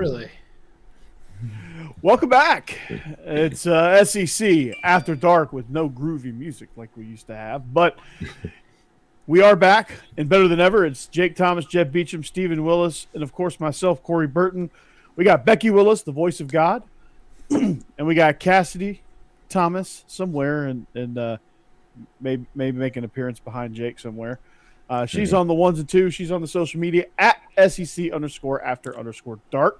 really? Welcome back. It's SEC After Dark with no groovy music like we used to have, but we are back and better than ever. It's Jake Thomas, Jeb Beecham, Stephen Willis, and of course myself, Corey Burton. We got Becky Willis, the voice of God, and we got Cassidy Thomas somewhere, and maybe make an appearance behind Jake somewhere. She's on the ones and twos. She's on the social media at SEC_after_dark,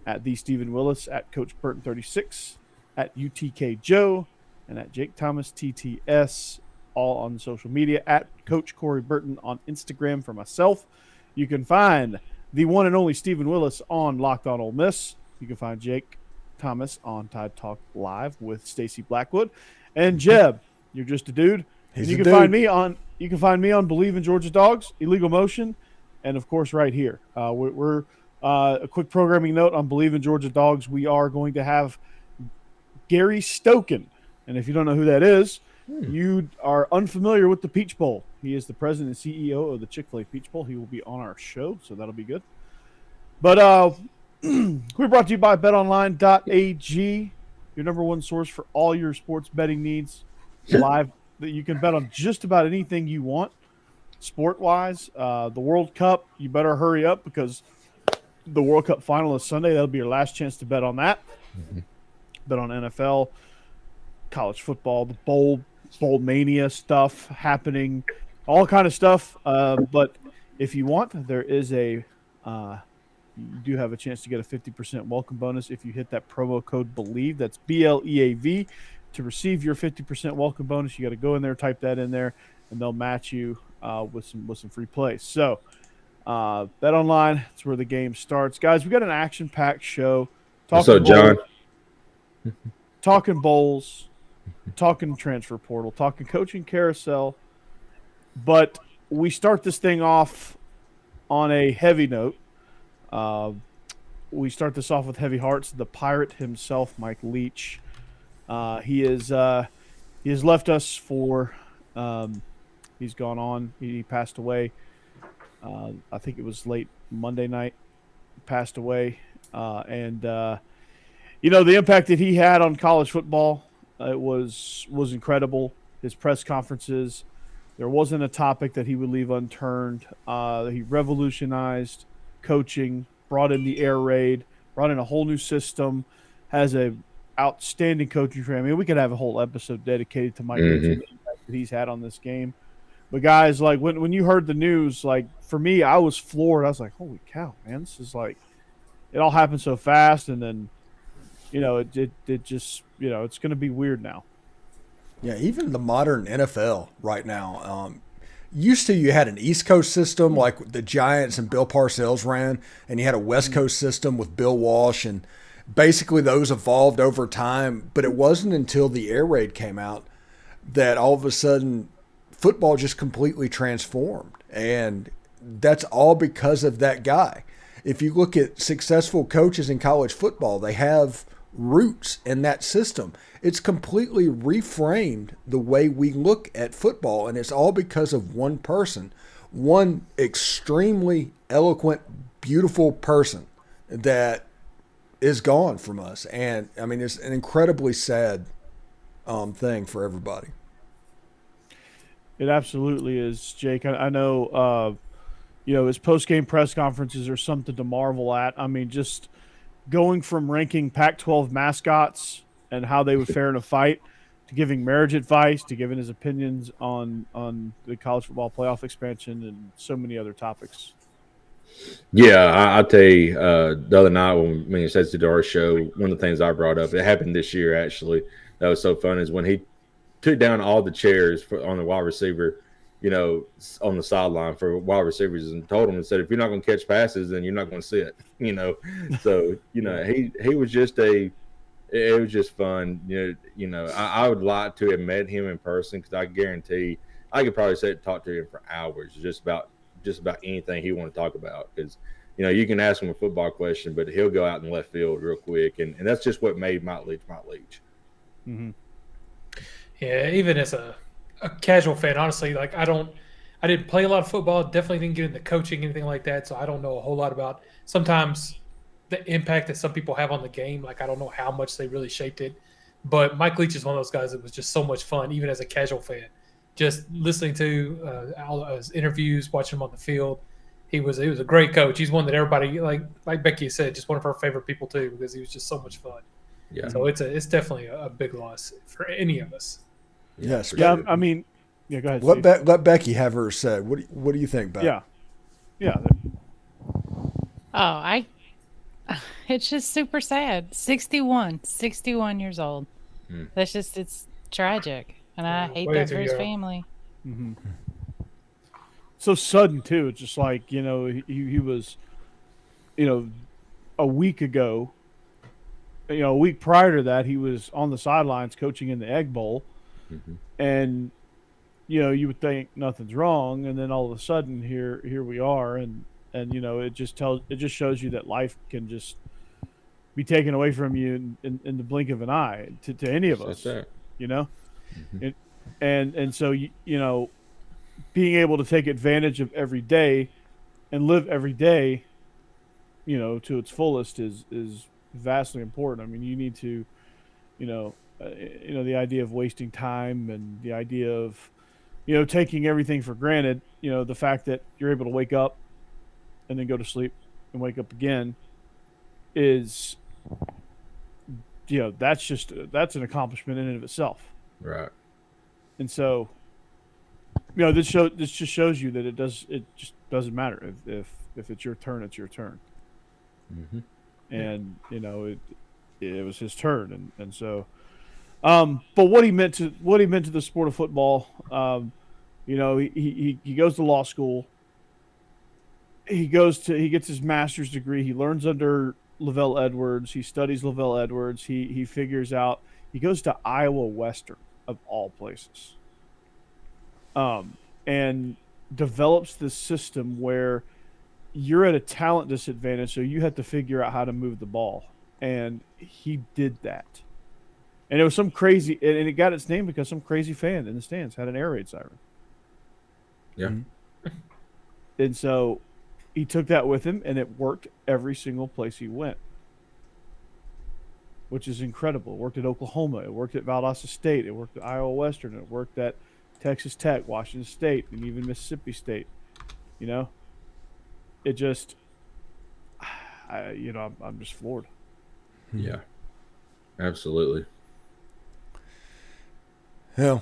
at the Stephen Willis, at Coach Burton 36, at UTK Joe, and at Jake Thomas TTS, all on social media, at Coach Corey Burton on Instagram for myself. You can find the one and only Stephen Willis on Locked On Ole Miss. You can find Jake Thomas on Tide Talk Live with Stacey Blackwood. And Jeb, you're just a dude. He's and you a can dude. find me on Bleav In Georgia Dawgs, Illegal Motion, and of course right here. We're a quick programming note on Bleav In Georgia Dawgs. We are going to have Gary Stoken, and if you don't know who that is, you are unfamiliar with the Peach Bowl. He is the president and CEO of the Chick-fil-A Peach Bowl. He will be on our show, so that'll be good. But we're brought to you by BetOnline.ag, your number one source for all your sports betting needs. Live, that you can bet on just about anything you want, sport-wise. The World Cup, you better hurry up because the World Cup final is Sunday. That'll be your last chance to bet on that. Bet on NFL, college football, the bowl mania stuff happening, all kind of stuff. But if you want, there is you do have a chance to get a 50% welcome bonus if you hit that promo code Bleav. That's BLEAV. To receive your 50% welcome bonus, you got to go in there, type that in there, and they'll match you with some free plays. So, Bet Online, that's where the game starts, guys. We got an action-packed show. What's up, John? Talking bowls, talking transfer portal, talking coaching carousel. But we start this thing off on a heavy note. We start this off with heavy hearts. The Pirate himself, Mike Leach. He has left us for. He's gone on. He passed away. I think it was late Monday night. Passed away, and the impact that he had on college football, it was incredible. His press conferences, there wasn't a topic that he would leave unturned. He revolutionized coaching, brought in the air raid, brought in a whole new system, has a outstanding coaching tree. I mean, we could have a whole episode dedicated to Mike Leach and the impact that he's had on this game. But guys, like when you heard the news, like for me, I was floored. I was like, "Holy cow, man! This is like it all happened so fast." And then, it just it's going to be weird now. Yeah, even the modern NFL right now. Used to, you had an East Coast system like the Giants and Bill Parcells ran, and you had a West Coast system with Bill Walsh, and basically those evolved over time. But it wasn't until the air raid came out that all of a sudden football just completely transformed. And that's all because of that guy. If you look at successful coaches in college football, they have roots in that system. It's completely reframed the way we look at football, and it's all because of one person, one extremely eloquent, beautiful person that is gone from us. And I mean, it's an incredibly sad thing for everybody. It absolutely is, Jake. I know, his post-game press conferences are something to marvel at. I mean, just going from ranking Pac-12 mascots and how they would fare in a fight to giving marriage advice to giving his opinions on the college football playoff expansion and so many other topics. Yeah, I'll tell you, the other night when we said to our show, one of the things I brought up, it happened this year actually, that was so fun, is when he took down all the chairs on the wide receiver, on the sideline for wide receivers, and told them and said, if you're not going to catch passes, then you're not going to sit, So, he was just it was just fun. I would like to have met him in person, because I guarantee I could probably sit and talk to him for hours, just about anything he want to talk about, because you can ask him a football question, but he'll go out in left field real quick, and that's just what made Mike Leach. Mm-hmm. Yeah, even as a casual fan, honestly, like I didn't play a lot of football, definitely didn't get into coaching, anything like that, so I don't know a whole lot about. Sometimes the impact that some people have on the game. Like, I don't know how much they really shaped it, but Mike Leach is one of those guys that was just so much fun, even as a casual fan. Just listening to all of his interviews, watching him on the field. He was a great coach. He's one that everybody, like Becky said, just one of her favorite people too, because he was just so much fun. Yeah. So it's definitely a big loss for any of us. Yes. Yeah, Sure. I mean, yeah. Go ahead. Let Becky have her say. What do you think, Becky? Yeah. Oh, it's just super sad. 61 years old. It's tragic. And I hate that for his family. Mm-hmm. So sudden too. It's just like, he was, a week ago, a week prior to that, he was on the sidelines coaching in the Egg Bowl. Mm-hmm. And, you would think nothing's wrong. And then all of a sudden here we are. And it just shows you that life can just be taken away from you in the blink of an eye to any of us, Mm-hmm. And so, being able to take advantage of every day and live every day, to its fullest is vastly important. I mean, you need to, the idea of wasting time and the idea of, taking everything for granted, the fact that you're able to wake up and then go to sleep and wake up again is, that's an accomplishment in and of itself. Right. And so, this just shows you that it just doesn't matter if it's your turn, it's your turn. Mm-hmm. And it was his turn, and so, but what he meant to the sport of football, he goes to law school. He gets his master's degree. He learns under Lavelle Edwards. He studies Lavelle Edwards. He figures out. He goes to Iowa Western, of all places, and develops this system where you're at a talent disadvantage, so you have to figure out how to move the ball. And he did that. And it was some crazy, and it got its name because some crazy fan in the stands had an air raid siren. Yeah. And so he took that with him, and it worked every single place he went, which is incredible. It worked at Oklahoma. It worked at Valdosta State. It worked at Iowa Western. It worked at Texas Tech, Washington State, and even Mississippi State. It just, I'm just floored. Yeah. Absolutely. Yeah.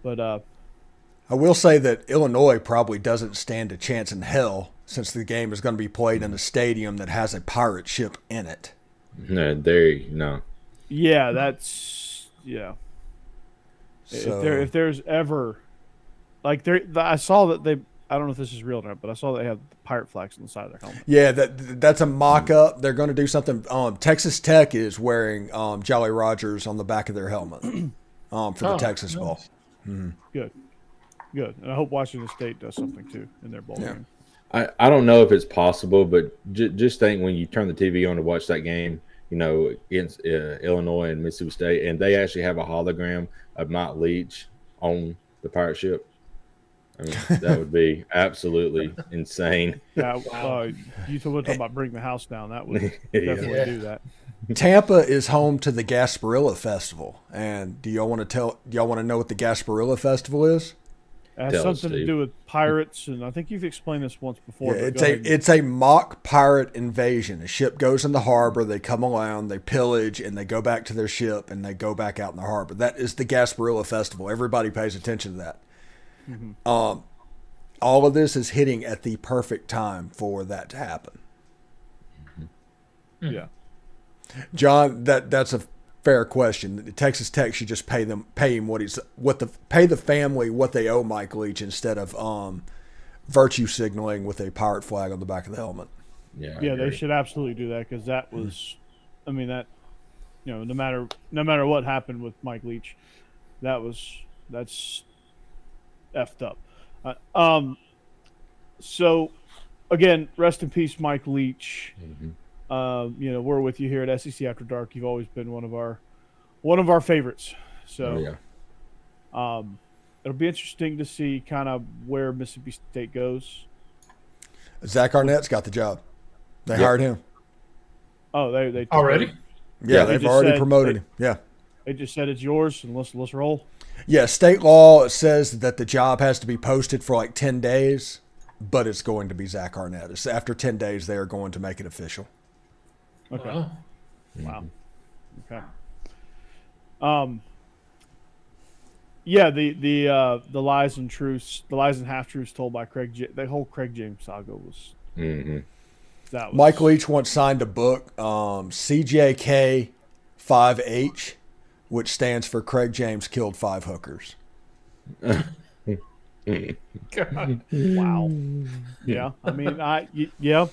But I will say that Illinois probably doesn't stand a chance in hell, since the game is going to be played in a stadium that has a pirate ship in it. No. yeah, that's So, if there's ever, I saw that they. I don't know if this is real or not, but I saw they have pirate flags on the side of their helmet. yeah, that's a mock-up. They're going to do something. Texas Tech is wearing Jolly Rogers on the back of their helmet for the Texas Bowl. Mm-hmm. Good. And I hope Washington State does something too in their bowl game. I don't know if it's possible, but just think when you turn the TV on to watch that game, against Illinois and Mississippi State, and they actually have a hologram of Mike Leach on the pirate ship. I mean, that would be absolutely insane. Yeah, you were talking about bring the house down. That would definitely do that. Tampa is home to the Gasparilla Festival, and do y'all want to know what the Gasparilla Festival is? It has something to do with pirates, and I think you've explained this once before. Yeah, it's a mock pirate invasion. A ship goes in the harbor, they come around, they pillage, and they go back to their ship, and they go back out in the harbor. That is the Gasparilla Festival. Everybody pays attention to that. Mm-hmm. All of this is hitting at the perfect time for that to happen. Mm-hmm. Yeah, John, that's a fair question. Texas Tech should just pay him pay the family what they owe Mike Leach instead of virtue signaling with a pirate flag on the back of the helmet. Yeah, they should absolutely do that, because that was, no matter what happened with Mike Leach, that's effed up. So again, rest in peace, Mike Leach. Mm-hmm. We're with you here at SEC After Dark. You've always been one of our favorites. So, it'll be interesting to see kind of where Mississippi State goes. Zach Arnett's got the job. They hired him. Oh, they Already? Yeah, They they've just already said promoted him. Yeah. They just said it's yours, and let's roll. Yeah, state law says that the job has to be posted for like 10 days, but it's going to be Zach Arnett. It's after 10 days, they are going to make it official. Okay. Wow. Wow. Okay. Yeah, the lies and truths, the lies and half truths told by the whole Craig James saga was. Mm-hmm. That was Mike Leach once signed a book, CJK 5H, which stands for Craig James Killed 5 Hookers. God. Wow. Yeah, I mean, yeah,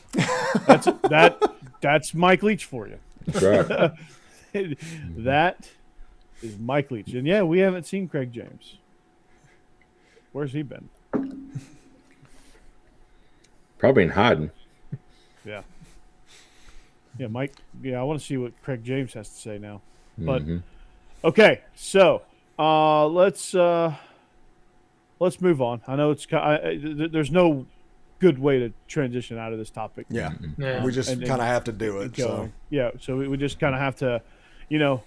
that's Mike Leach for you. That's right. That is Mike Leach, and yeah, we haven't seen Craig James. Where's he been? Probably in hiding. Yeah, Mike. Yeah, I want to see what Craig James has to say now. But okay, so let's move on. I know there's no good way to transition out of this topic. Yeah. Yeah. We just kind of have to do it. So. Yeah, so we just kind of have to, we're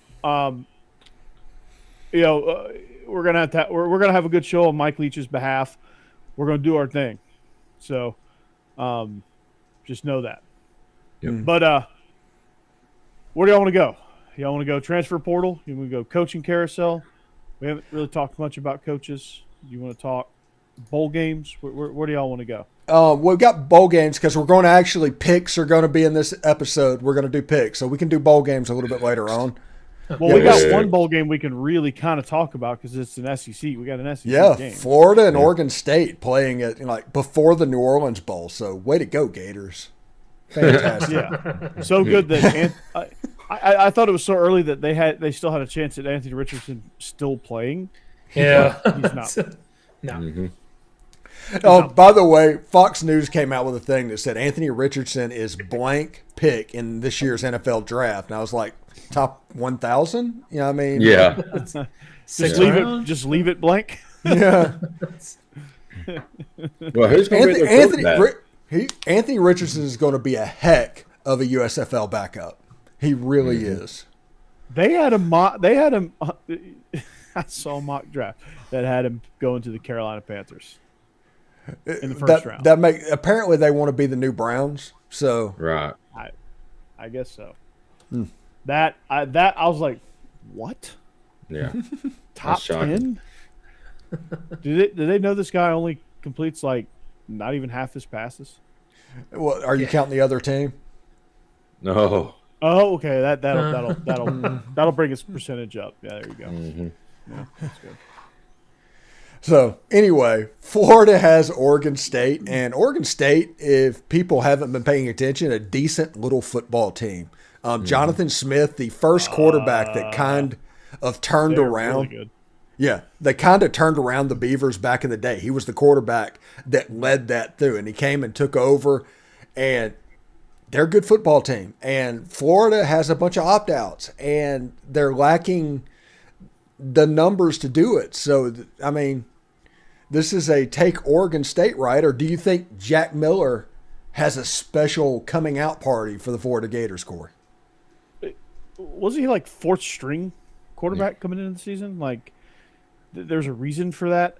gonna we're gonna have a good show on Mike Leach's behalf. We're gonna do our thing. So, just know that. Yep. But where do y'all want to go? Y'all want to go transfer portal? You want to go coaching carousel? We haven't really talked much about coaches. You want to talk bowl games? Where do y'all want to go? We've got bowl games because we're going to actually picks are going to be in this episode. We're going to do picks, so we can do bowl games a little bit later on. Well, we got one bowl game we can really kind of talk about because it's an SEC. We got an SEC game. Florida and Oregon State playing it before the New Orleans Bowl. So way to go, Gators! Fantastic. Yeah, so good that I thought it was so early that they still had a chance at Anthony Richardson still playing. Yeah. He's not. No. Mm-hmm. Oh, by the way, Fox News came out with a thing that said Anthony Richardson is blank pick in this year's NFL draft. And I was like, top 1,000? You know what I mean? Yeah. Just leave it blank. Yeah. Well, who's going to be the quarterback? Anthony Richardson is going to be a heck of a USFL backup. He really is. They had him. I saw a mock draft that had him going to the Carolina Panthers in the first round. Apparently they want to be the new Browns. So Right. I guess so. That I was like, what? Yeah. Top shocking. 10? Do they know this guy only completes like not even half his passes? Well, are you counting the other team? No. Oh, okay. That'll bring his percentage up. Yeah, there you go. Mm-hmm. Yeah, that's good. So anyway, Florida has Oregon State, and Oregon State, if people haven't been paying attention, a decent little football team. Jonathan Smith, the first quarterback that kind of turned around. Really good. Yeah, they kind of turned around the Beavers back in the day. He was the quarterback that led that through, and he came and took over, and they're a good football team. And Florida has a bunch of opt-outs, and they're lacking the numbers to do it. So, I mean, this is a take Oregon State, right? Or do you think Jack Miller has a special coming out party for the Florida Gators, Corey? Was he like fourth string quarterback coming into the season? Like, there's a reason for that.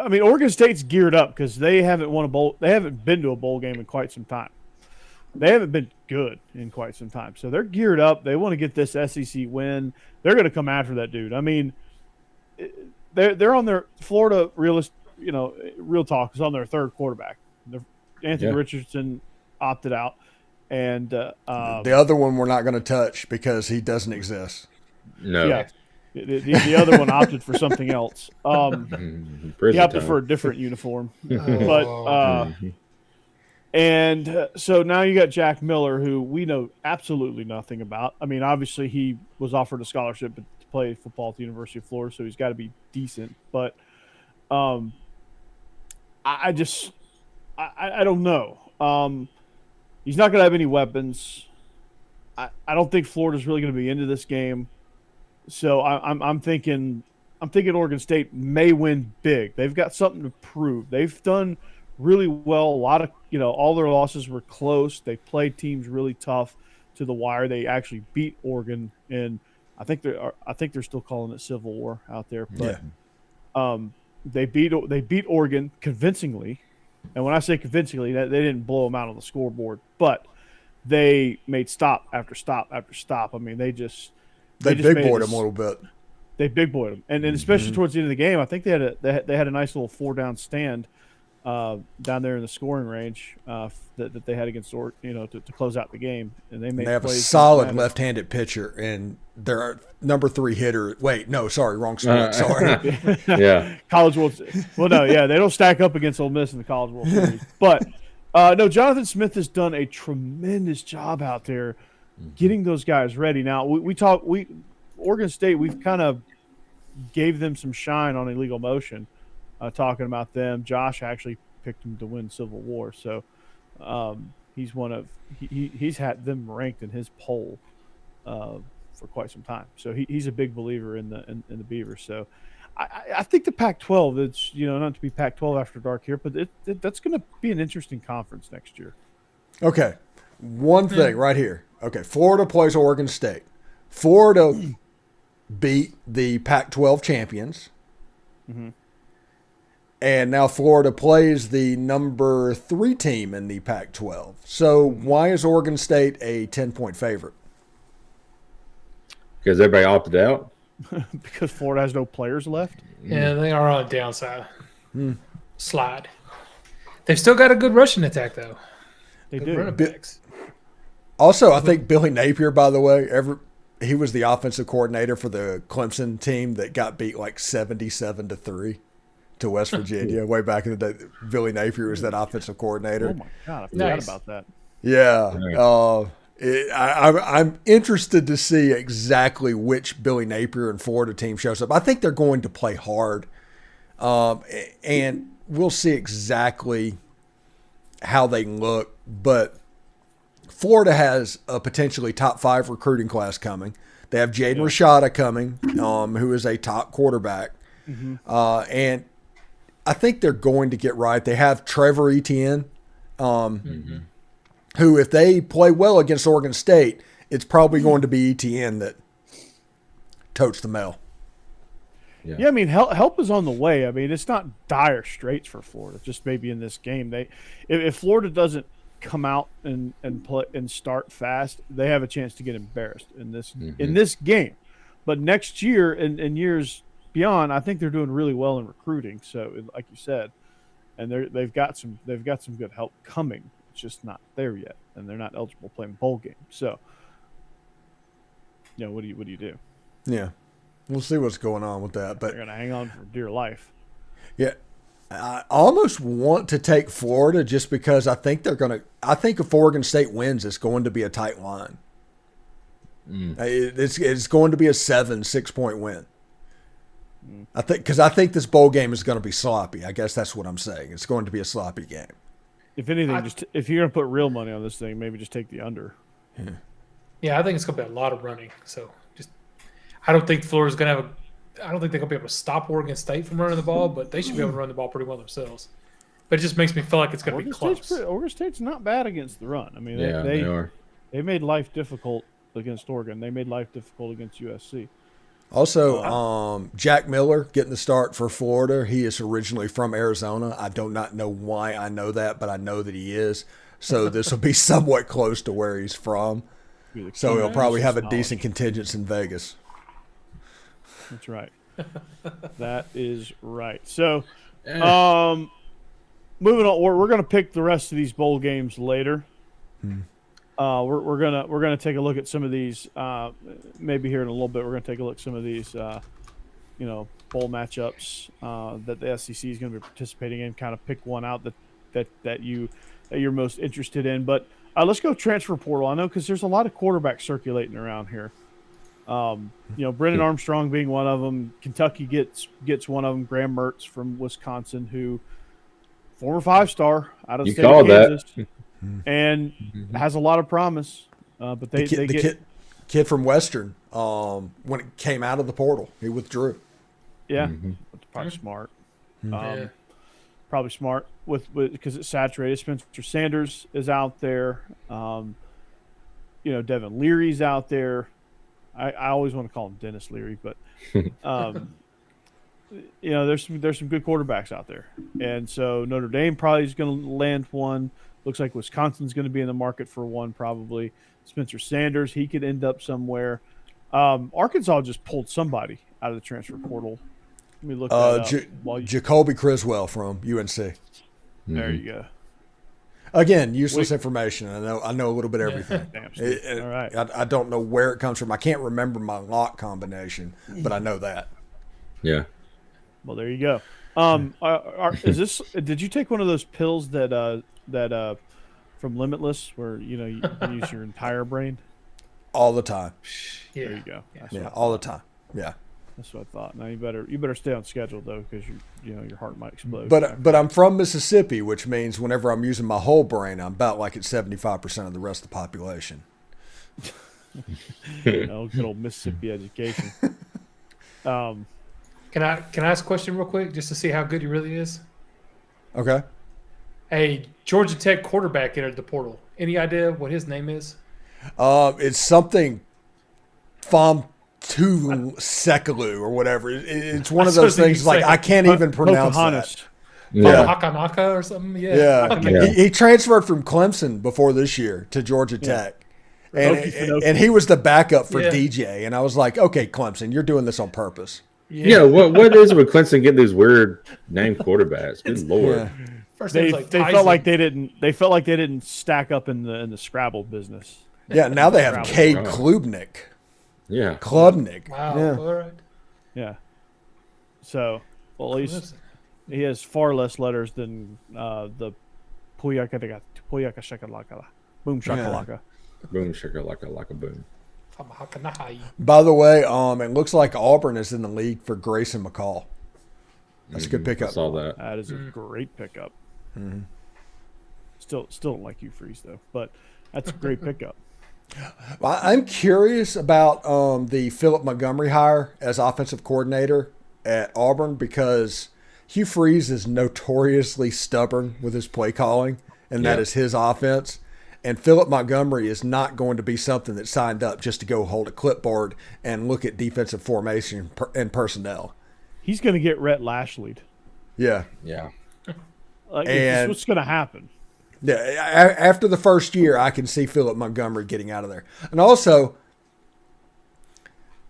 I mean, Oregon State's geared up because they haven't won a bowl. They haven't been to a bowl game in quite some time. They haven't been good in quite some time. So they're geared up. They want to get this SEC win. They're going to come after that dude. I mean, they're on their Florida real talk is on their third quarterback. Anthony Richardson opted out, and the other one we're not going to touch because he doesn't exist. No. Yeah, the other one opted for something else. He opted for a different uniform, but. And so now you got Jack Miller, who we know absolutely nothing about. I mean, obviously he was offered a scholarship to play football at the University of Florida, so he's got to be decent. But I don't know. He's not going to have any weapons. I don't think Florida's really going to be into this game. So I'm thinking Oregon State may win big. They've got something to prove. They've done really well. A lot of, all their losses were close. They played teams really tough to the wire. They actually beat Oregon, and I think they're still calling it Civil War out there. But they beat Oregon convincingly, and when I say convincingly, they didn't blow them out on the scoreboard, but they made stop after stop after stop. I mean, they big boyed them a little bit. They big boyed them, and especially towards the end of the game, I think they had a nice little 4-down stand down there in the scoring range that they had against to close out the game, and they have a solid left-handed pitcher and their number 3 hitter. Wait, no, sorry, wrong sport. Sorry, College World. Well, no, they don't stack up against Ole Miss in the College World Series, but no, Jonathan Smith has done a tremendous job out there getting those guys ready. Now Oregon State, we've kind of gave them some shine on illegal motion, talking about them. Josh actually picked him to win Civil War, so he's had them ranked in his poll for quite some time. So he's a big believer in the Beavers. So I think the Pac-12, it's not to be Pac-12 after dark here, but that's going to be an interesting conference next year. Okay, one thing right here. Okay, Florida plays Oregon State. Florida beat the Pac-12 champions. Mm-hmm. And now Florida plays the number 3 team in the Pac-12. So why is Oregon State a 10-point favorite? Because everybody opted out? Because Florida has no players left? Yeah, they are on the downside. Slide. They've still got a good rushing attack, though. They good do. running backs. Also, I think Billy Napier, by the way, he was the offensive coordinator for the Clemson team that got beat like 77-3 to West Virginia way back in the day. Billy Napier was that offensive coordinator. Oh my God, I forgot about that. Yeah. I'm interested to see exactly which Billy Napier and Florida team shows up. I think they're going to play hard, and we'll see exactly how they look. But Florida has a potentially top 5 recruiting class coming. They have Jaden Rashada coming, who is a top quarterback. Mm-hmm. And I think they're going to get right. They have Trevor Etienne, who, if they play well against Oregon State, it's probably going to be Etienne that totes the mail. Yeah, I mean, help is on the way. I mean, it's not dire straits for Florida, just maybe in this game. If Florida doesn't come out and play and start fast, they have a chance to get embarrassed in this game. But next year and years beyond, I think they're doing really well in recruiting. So, like you said, and they've got some good help coming. It's just not there yet, and they're not eligible to play in bowl games. So, what do you do? Yeah, we'll see what's going on with that. But they're going to hang on for dear life. Yeah. I almost want to take Florida just because I think if Oregon State wins, it's going to be a tight line. It's going to be a 6-point win. I think this bowl game is going to be sloppy. I guess that's what I'm saying. It's going to be a sloppy game. If anything, if you're going to put real money on this thing, maybe just take the under. Yeah, I think it's going to be a lot of running. So I don't think Florida's going to have I don't think they're going to be able to stop Oregon State from running the ball, but they should be able to run the ball pretty well themselves. But it just makes me feel like it's going to be close. Oregon State's not bad against the run. I mean, they are. They made life difficult against Oregon. They made life difficult against USC. Also, Jack Miller getting the start for Florida. He is originally from Arizona. I do not know why I know that, but I know that he is. So this will be somewhat close to where he's from. So he'll probably have a decent contingent in Vegas. That's right. That is right. So, moving on, we're going to pick the rest of these bowl games later. We're gonna take a look at some of these. Maybe here in a little bit, we're going to take a look at some of these, bowl matchups that the SEC is going to be participating in. Kind of pick one out that you're most interested in. But let's go transfer portal. I know because there's a lot of quarterbacks circulating around here. Brennan Armstrong being one of them. Kentucky gets one of them. Graham Mertz from Wisconsin, who former 5-star out of the state of Kansas, and has a lot of promise. But the kid from Western, when it came out of the portal, he withdrew. Yeah, that's probably smart. probably smart because it's saturated. Spencer Sanders is out there. Devin Leary's out there. I always want to call him Dennis Leary, but there's some good quarterbacks out there, and so Notre Dame probably is going to land one. Looks like Wisconsin's going to be in the market for one probably. Spencer Sanders, he could end up somewhere. Arkansas just pulled somebody out of the transfer portal. Let me look that up. Jacoby Criswell from UNC. There you go. Again, useless information. I know a little bit of everything. All right. I don't know where it comes from. I can't remember my lock combination, but I know that. Yeah. Well, there you go. Did you take one of those pills that from Limitless where you use your entire brain? All the time. Yeah. There you go. All the time. Yeah. That's what I thought. Now you better stay on schedule though, because your heart might explode. But I'm from Mississippi, which means whenever I'm using my whole brain, I'm about like at 75% of the rest of the population. Good old Mississippi education. Can I ask a question real quick just to see how good he really is? Okay. A Georgia Tech quarterback entered the portal. Any idea what his name is? It's something Sekelu or whatever. It's one of those things like I can't even pronounce that. Yeah. Hakanaka or something. Yeah. Okay. He transferred from Clemson before this year to Georgia Tech. And he was the backup for DJ. And I was like, okay, Clemson, you're doing this on purpose. Yeah. What is it with Clemson getting these weird name quarterbacks? Good Lord. Yeah. They felt like they didn't stack up in the Scrabble business. Yeah, now they have Cade Klubnik. Yeah. Klubnik. Wow. Yeah. All right. Yeah. So, well, at least he has far less letters than the Puyaka Shakalaka. Boom Shakalaka. Boom Shakalaka Laka Boom. By the way, it looks like Auburn is in the league for Grayson McCall. That's a good pickup. I saw that. That is a great pickup. Mm-hmm. Still don't like you, Freeze, though, but that's a great pickup. I'm curious about the Philip Montgomery hire as offensive coordinator at Auburn because Hugh Freeze is notoriously stubborn with his play calling, and that is his offense. And Philip Montgomery is not going to be something that signed up just to go hold a clipboard and look at defensive formation and personnel. He's going to get Rhett Lashley'd. Yeah. Yeah. It's what's going to happen. Yeah, after the first year, I can see Philip Montgomery getting out of there. And also,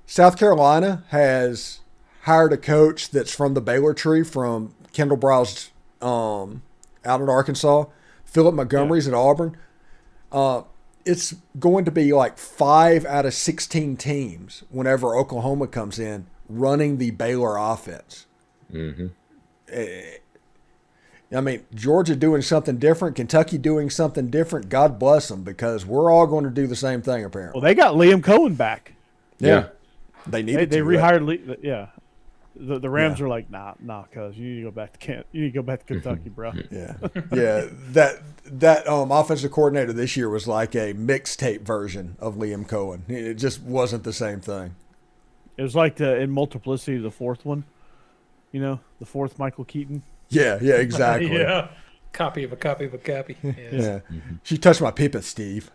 South Carolina has hired a coach that's from the Baylor tree from Kendall Browse out in Arkansas. Philip Montgomery's at Auburn. It's going to be like 5 out of 16 teams whenever Oklahoma comes in running the Baylor offense. Mm-hmm. I mean, Georgia doing something different, Kentucky doing something different. God bless them because we're all going to do the same thing apparently. Well, they got Liam Cohen back. Yeah. They needed they rehired Lee. Yeah. The Rams are like, nah, cuz you need to go back to Kent. You need to go back to Kentucky, bro. Yeah. Yeah. That offensive coordinator this year was like a mixtape version of Liam Cohen. It just wasn't the same thing. It was like in Multiplicity, the fourth one. The fourth Michael Keaton. Yeah, exactly. Yeah. Copy of a copy of a copy. Yes. Yeah. She touched my pipet, Steve.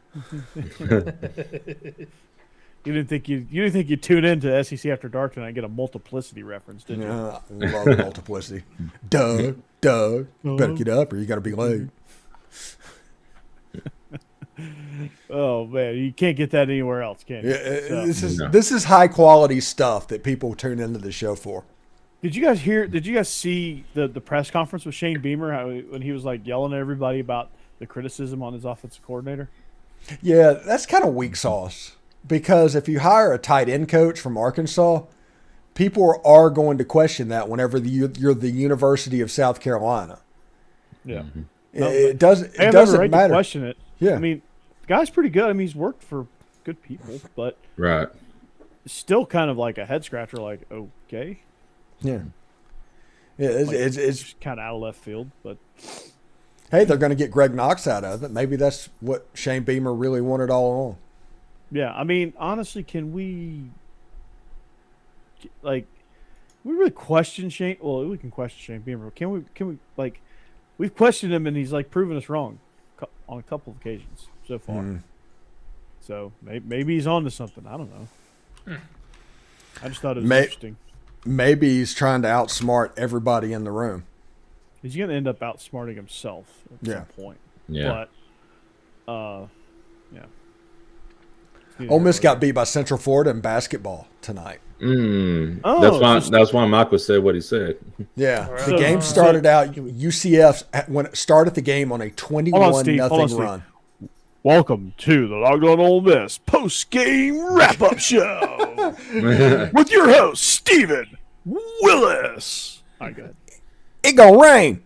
You didn't think you'd tune into SEC After Dark tonight and get a Multiplicity reference, did you? Yeah, I love Multiplicity. Doug, better get up or you got to be late. Oh man, you can't get that anywhere else, can you? Yeah, this is high quality stuff that people tune into the show for. Did you guys see the press conference with Shane Beamer when he was like yelling at everybody about the criticism on his offensive coordinator? Yeah, that's kind of weak sauce because if you hire a tight end coach from Arkansas, people are going to question that whenever you're the University of South Carolina. Yeah, it doesn't right matter. To question it. Yeah, I mean, the guy's pretty good. I mean, he's worked for good people, but right, still kind of like a head scratcher. Like, okay. Yeah, it's kind of out of left field, but hey, they're going to get Greg Knox out of it. Maybe that's what Shane Beamer really wanted all along. Yeah, I mean, honestly, can we really question Shane? Well, we can question Shane Beamer. Can we we've questioned him, and he's like proven us wrong on a couple of occasions so far. So maybe he's on to something. I don't know. I just thought it was interesting. Maybe he's trying to outsmart everybody in the room. He's going to end up outsmarting himself at some point. Yeah. But, Ole Miss got beat by Central Florida in basketball tonight. That's why Michael said what he said. Yeah. Right. The game started out, UCF started the game on a 21-0 run. Welcome to the Logged On Ole Miss post-game wrap-up show with your host, Stephen Willis. All right, go ahead. It gonna rain.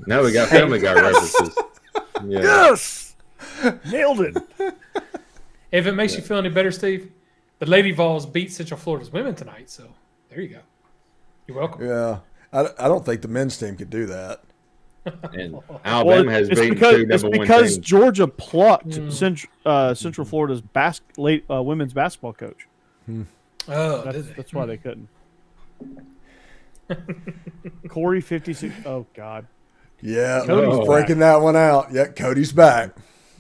Now we got Family Guy references. Yeah. Yes! Nailed it. If it makes you feel any better, Steve, the Lady Vols beat Central Florida's women tonight. So there you go. You're welcome. Yeah. I don't think the men's team could do that. And Alabama has beaten two number one teams. Georgia plucked Central Florida's women's basketball coach. Oh, that's why they couldn't. Corey 56. Oh God. Yeah, Cody's breaking that one out. Yeah, Cody's back.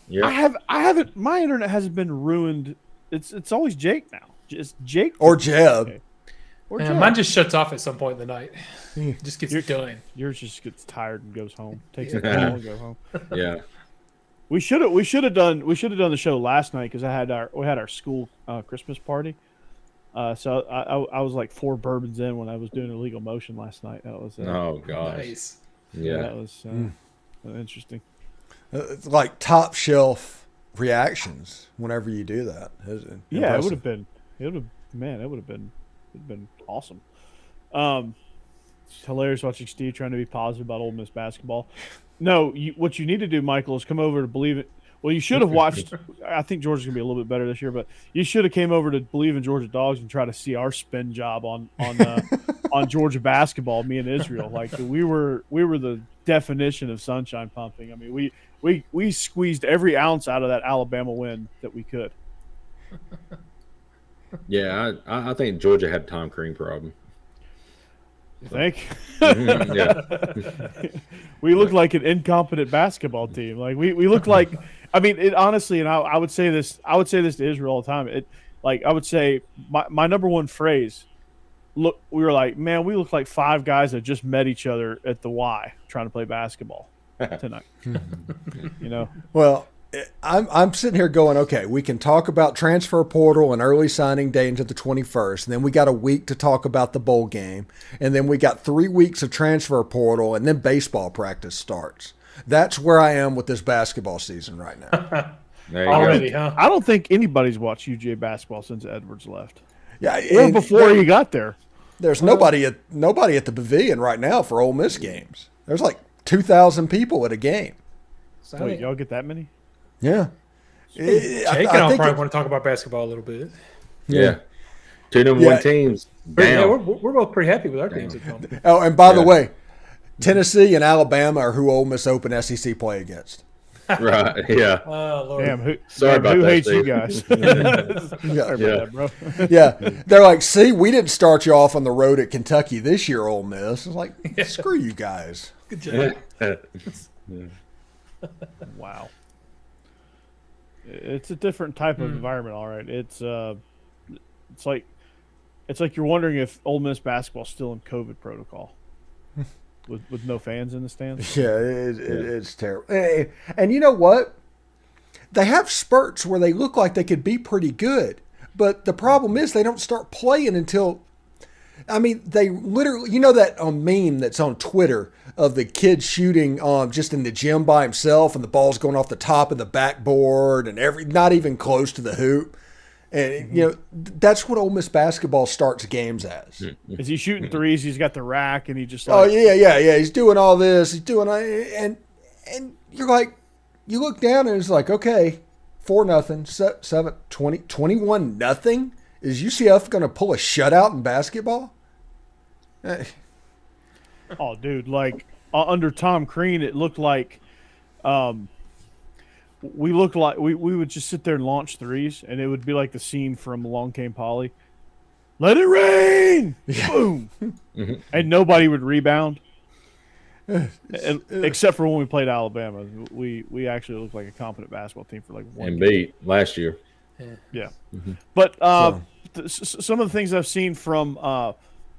Yeah. I haven't. My internet hasn't been ruined. It's always Jake now. It's Jake or Jeb. Okay. Mine just shuts off at some point in the night. Just gets done. Yours just gets tired and goes home. Takes a call and go home. Yeah. We should have done the show last night because we had our school Christmas party. So I was like 4 bourbons in when I was doing illegal motion last night. That was oh gosh. Nice. Yeah, that was interesting. It's like top shelf reactions whenever you do that. Yeah, it would have been. It would have been awesome. It's hilarious watching Steve trying to be positive about Ole Miss basketball. No, what you need to do, Michael, is come over to Bleav It. Well, you should have watched. I think Georgia's gonna be a little bit better this year, but you should have came over to Bleav In Georgia Dawgs and try to see our spin job on Georgia basketball. Me and Israel, like we were the definition of sunshine pumping. I mean, we squeezed every ounce out of that Alabama win that we could. Yeah, I think Georgia had a Tom Crean problem. You think? Yeah. We look like an incompetent basketball team. Like we look like. I mean, it honestly, and I would say this. I would say this to Israel all the time. I would say my number one phrase. Look, we were like, man, we look like 5 guys that just met each other at the Y trying to play basketball tonight. Well, I'm sitting here going, okay, we can talk about transfer portal and early signing day into the 21st, and then we got a week to talk about the bowl game, and then we got 3 weeks of transfer portal, and then baseball practice starts. That's where I am with this basketball season right now. Already, huh? I don't think anybody's watched UGA basketball since Edwards left. Yeah, or before he got there. There's nobody at the pavilion right now for Ole Miss games. There's like 2,000 people at a game. Wait, y'all get that many? Yeah. Jake and I probably want to talk about basketball a little bit. Yeah. 2 number one teams. Yeah, we're both pretty happy with our games at the moment. Oh, and by the way, Tennessee and Alabama are who Ole Miss Open SEC play against. Right, yeah. Oh, Lord. Damn, who hates Steve. you guys? Yeah. That, bro. Yeah. They're like, see, we didn't start you off on the road at Kentucky this year, Ole Miss. It's like, screw you guys. Good job. Wow. It's a different type of environment, all right. It's like you're wondering if Ole Miss basketball's still in COVID protocol. With no fans in the stands? Yeah, it's terrible. And you know what? They have spurts where they look like they could be pretty good. But the problem is they don't start playing until – I mean, they literally – you know that meme that's on Twitter of the kid shooting just in the gym by himself and the ball's going off the top of the backboard and not even close to the hoop? And, that's what Ole Miss basketball starts games as. Is he shooting threes? He's got the rack, and he just like... Oh, yeah. He's doing all this. He's doing... And you're like... You look down, and it's like, okay, 4-0, 7, 20, 21-0? Is UCF going to pull a shutout in basketball? Oh, dude, like, under Tom Crean, it looked like... we looked like we would just sit there and launch threes, and it would be like the scene from Along Came Polly. let it rain, boom, and nobody would rebound. Except for when we played Alabama, we actually looked like a competent basketball team for like one and game. beat last year. Yeah, but some of the things I've seen from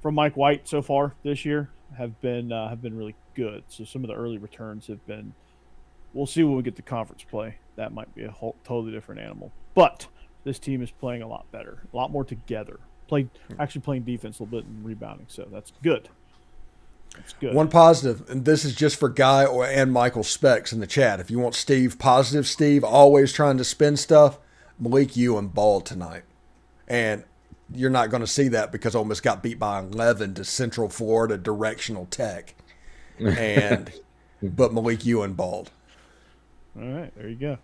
Mike White so far this year have been really good. So some of the early returns have been. We'll see when we get to conference play. That might be a totally different animal. But this team is playing a lot better, a lot more together. Actually playing defense a little bit and rebounding. So that's good. That's good. One positive, and this is just for Guy and Michael Specs in the chat. If you want Steve, positive Steve, always trying to spin stuff, Malik Ewan balled tonight. And you're not going to see that because Ole Miss got beat by 11 to Central Florida Directional Tech. But Malik Ewan balled. All right, there you go.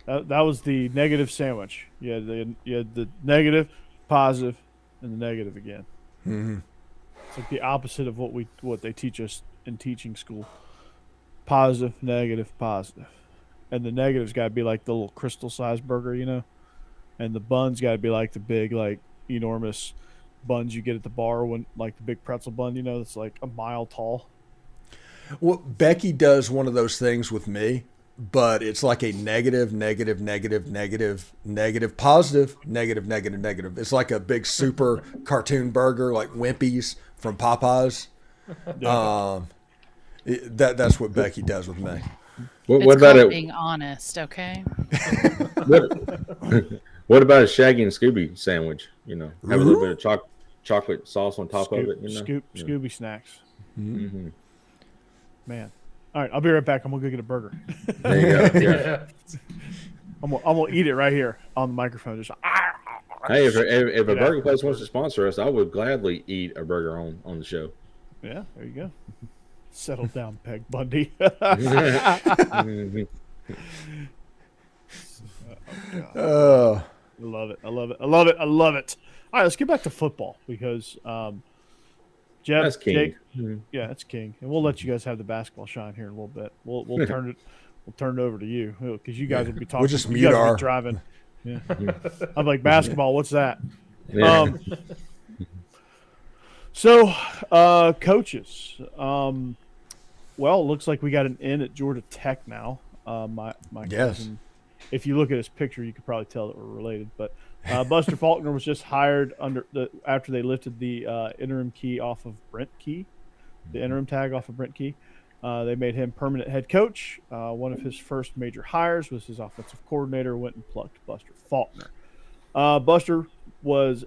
That was the negative sandwich. You had the negative, positive, and the negative again. Mm-hmm. It's like the opposite of what they teach us in teaching school. Positive, negative, positive. And the negative's got to be like the little crystal-sized burger, and the bun's got to be like the big, like enormous buns you get at the bar, when like the big pretzel bun, that's like a mile tall. Well, Becky does one of those things with me, but it's like a negative, negative, negative, negative, negative, positive, negative, negative, negative. It's like a big super cartoon burger, like Wimpy's from Popeyes. That's what Becky does with me. What about it? Being honest, okay. What about a Shaggy and Scooby sandwich? Have a little bit of chocolate sauce on top of it. Scooby snacks. Mm-hmm. Man. All right, I'll be right back. I'm gonna go get a burger. There you go. Yeah. I'm gonna eat it right here on the microphone. Just Hey, if a burger place wants to sponsor us, I would gladly eat a burger on the show. Yeah, there you go. Settle down, Peg Bundy. Oh, I love it. I love it. I love it. I love it. All right, let's get back to football because Jeb, That's king. Jake, yeah, that's king, and we'll let you guys have the basketball shine here in a little bit. We'll turn it over to you because you guys will be talking. We'll just you mute guys will our be driving. Yeah. I'm like, basketball. What's that? Yeah. So, coaches. Well, it looks like we got an in at Georgia Tech now. My Yes. cousin, if you look at his picture, you could probably tell that we're related. But Buster Faulkner was just hired after they lifted the interim key off of Brent Key, the interim tag off of Brent Key. They made him permanent head coach. One of his first major hires was his offensive coordinator. Went and plucked Buster Faulkner. Buster was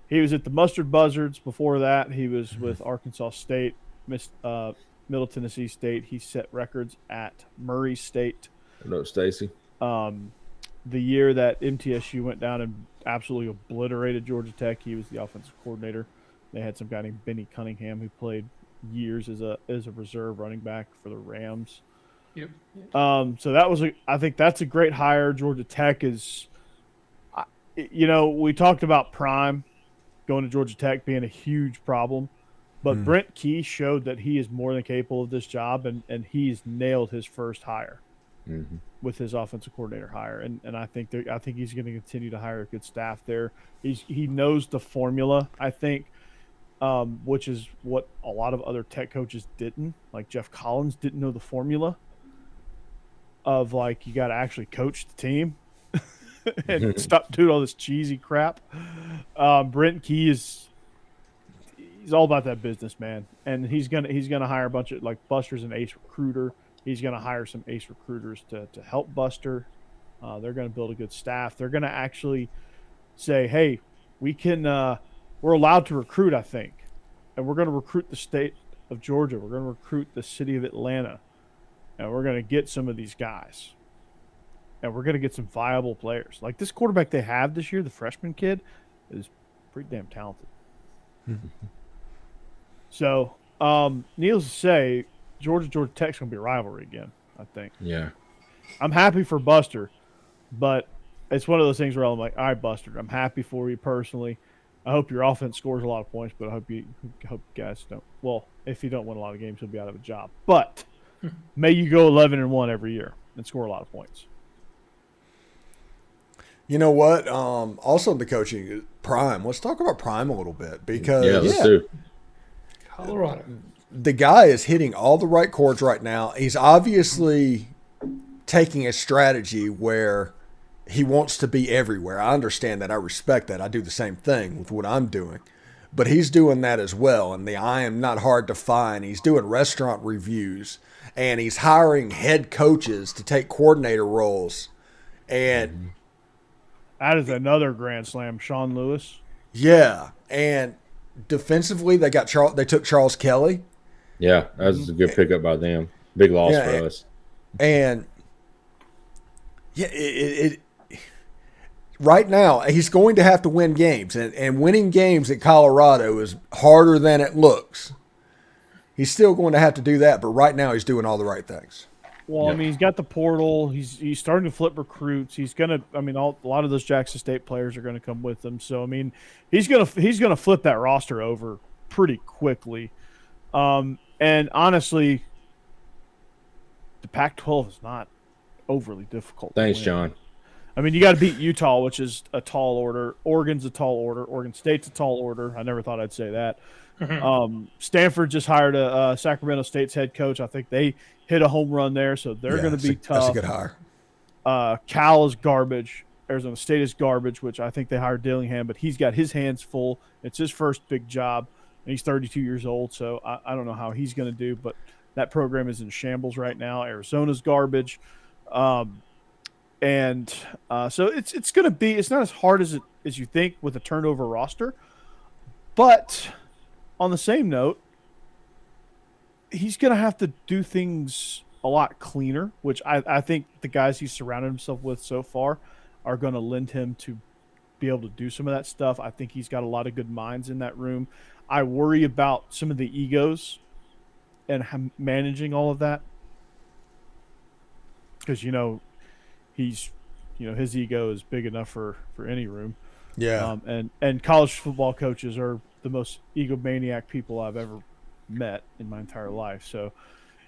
he was at the Mustard Buzzards. Before that, he was with Arkansas State, Middle Tennessee State. He set records at Murray State. Hello, Stacey. The year that MTSU went down and absolutely obliterated Georgia Tech, he was the offensive coordinator. They had some guy named Benny Cunningham who played years as a reserve running back for the Rams. Yep. So that was I think that's a great hire. Georgia Tech is, we talked about Prime going to Georgia Tech being a huge problem, but Brent Key showed that he is more than capable of this job, and he's nailed his first hire with his offensive coordinator hire, and I think he's going to continue to hire a good staff there. He knows the formula, I think. Which is what a lot of other Tech coaches didn't. Like Jeff Collins didn't know the formula of like you got to actually coach the team and stop doing all this cheesy crap. Brent Key he's all about that business, man, and he's gonna hire a bunch of, like, Buster's an ace recruiter. He's gonna hire some ace recruiters to help Buster. They're gonna build a good staff. They're gonna actually say, hey, we can. We're allowed to recruit, I think, and we're going to recruit the state of Georgia. We're going to recruit the city of Atlanta, and we're going to get some of these guys, and we're going to get some viable players. Like this quarterback they have this year, the freshman kid, is pretty damn talented. So, needless to say, Georgia Tech's going to be a rivalry again, I think. Yeah. I'm happy for Buster, but it's one of those things where I'm like, all right, Buster, I'm happy for you personally. I hope your offense scores a lot of points, but I hope you guys don't. Well, if you don't win a lot of games, you'll be out of a job. But may you go 11-1 every year and score a lot of points. You know what? Also, the coaching Prime. Let's talk about Prime a little bit because let's do. Colorado. The guy is hitting all the right chords right now. He's obviously taking a strategy where he wants to be everywhere. I understand that. I respect that. I do the same thing with what I'm doing. But he's doing that as well. And I am not hard to find. He's doing restaurant reviews. And he's hiring head coaches to take coordinator roles. And that is another grand slam, Sean Lewis. Yeah. And defensively, they took Charles Kelly. Yeah, that was a good pickup by them. Big loss for us. And yeah, right now he's going to have to win games, and winning games at Colorado is harder than it looks. He's still going to have to do that, but right now he's doing all the right things. Well, I mean, he's got the portal. He's starting to flip recruits. He's gonna. I mean, a lot of those Jackson State players are going to come with him. So I mean, he's gonna flip that roster over pretty quickly. And honestly, the Pac-12 is not overly difficult. Thanks, John. I mean, you got to beat Utah, which is a tall order. Oregon's a tall order. Oregon State's a tall order. I never thought I'd say that. Stanford just hired a Sacramento State's head coach. I think they hit a home run there, so they're going to be tough. That's a good hire. Cal is garbage. Arizona State is garbage, which I think they hired Dillingham, but he's got his hands full. It's his first big job. And he's 32 years old, so I don't know how he's going to do, but that program is in shambles right now. Arizona's garbage. So it's going to be – it's not as hard as you think with a turnover roster. But on the same note, he's going to have to do things a lot cleaner, which I think the guys he's surrounded himself with so far are going to lend him to be able to do some of that stuff. I think he's got a lot of good minds in that room. I worry about some of the egos and managing all of that because, his ego is big enough for any room. Yeah. And college football coaches are the most egomaniac people I've ever met in my entire life. So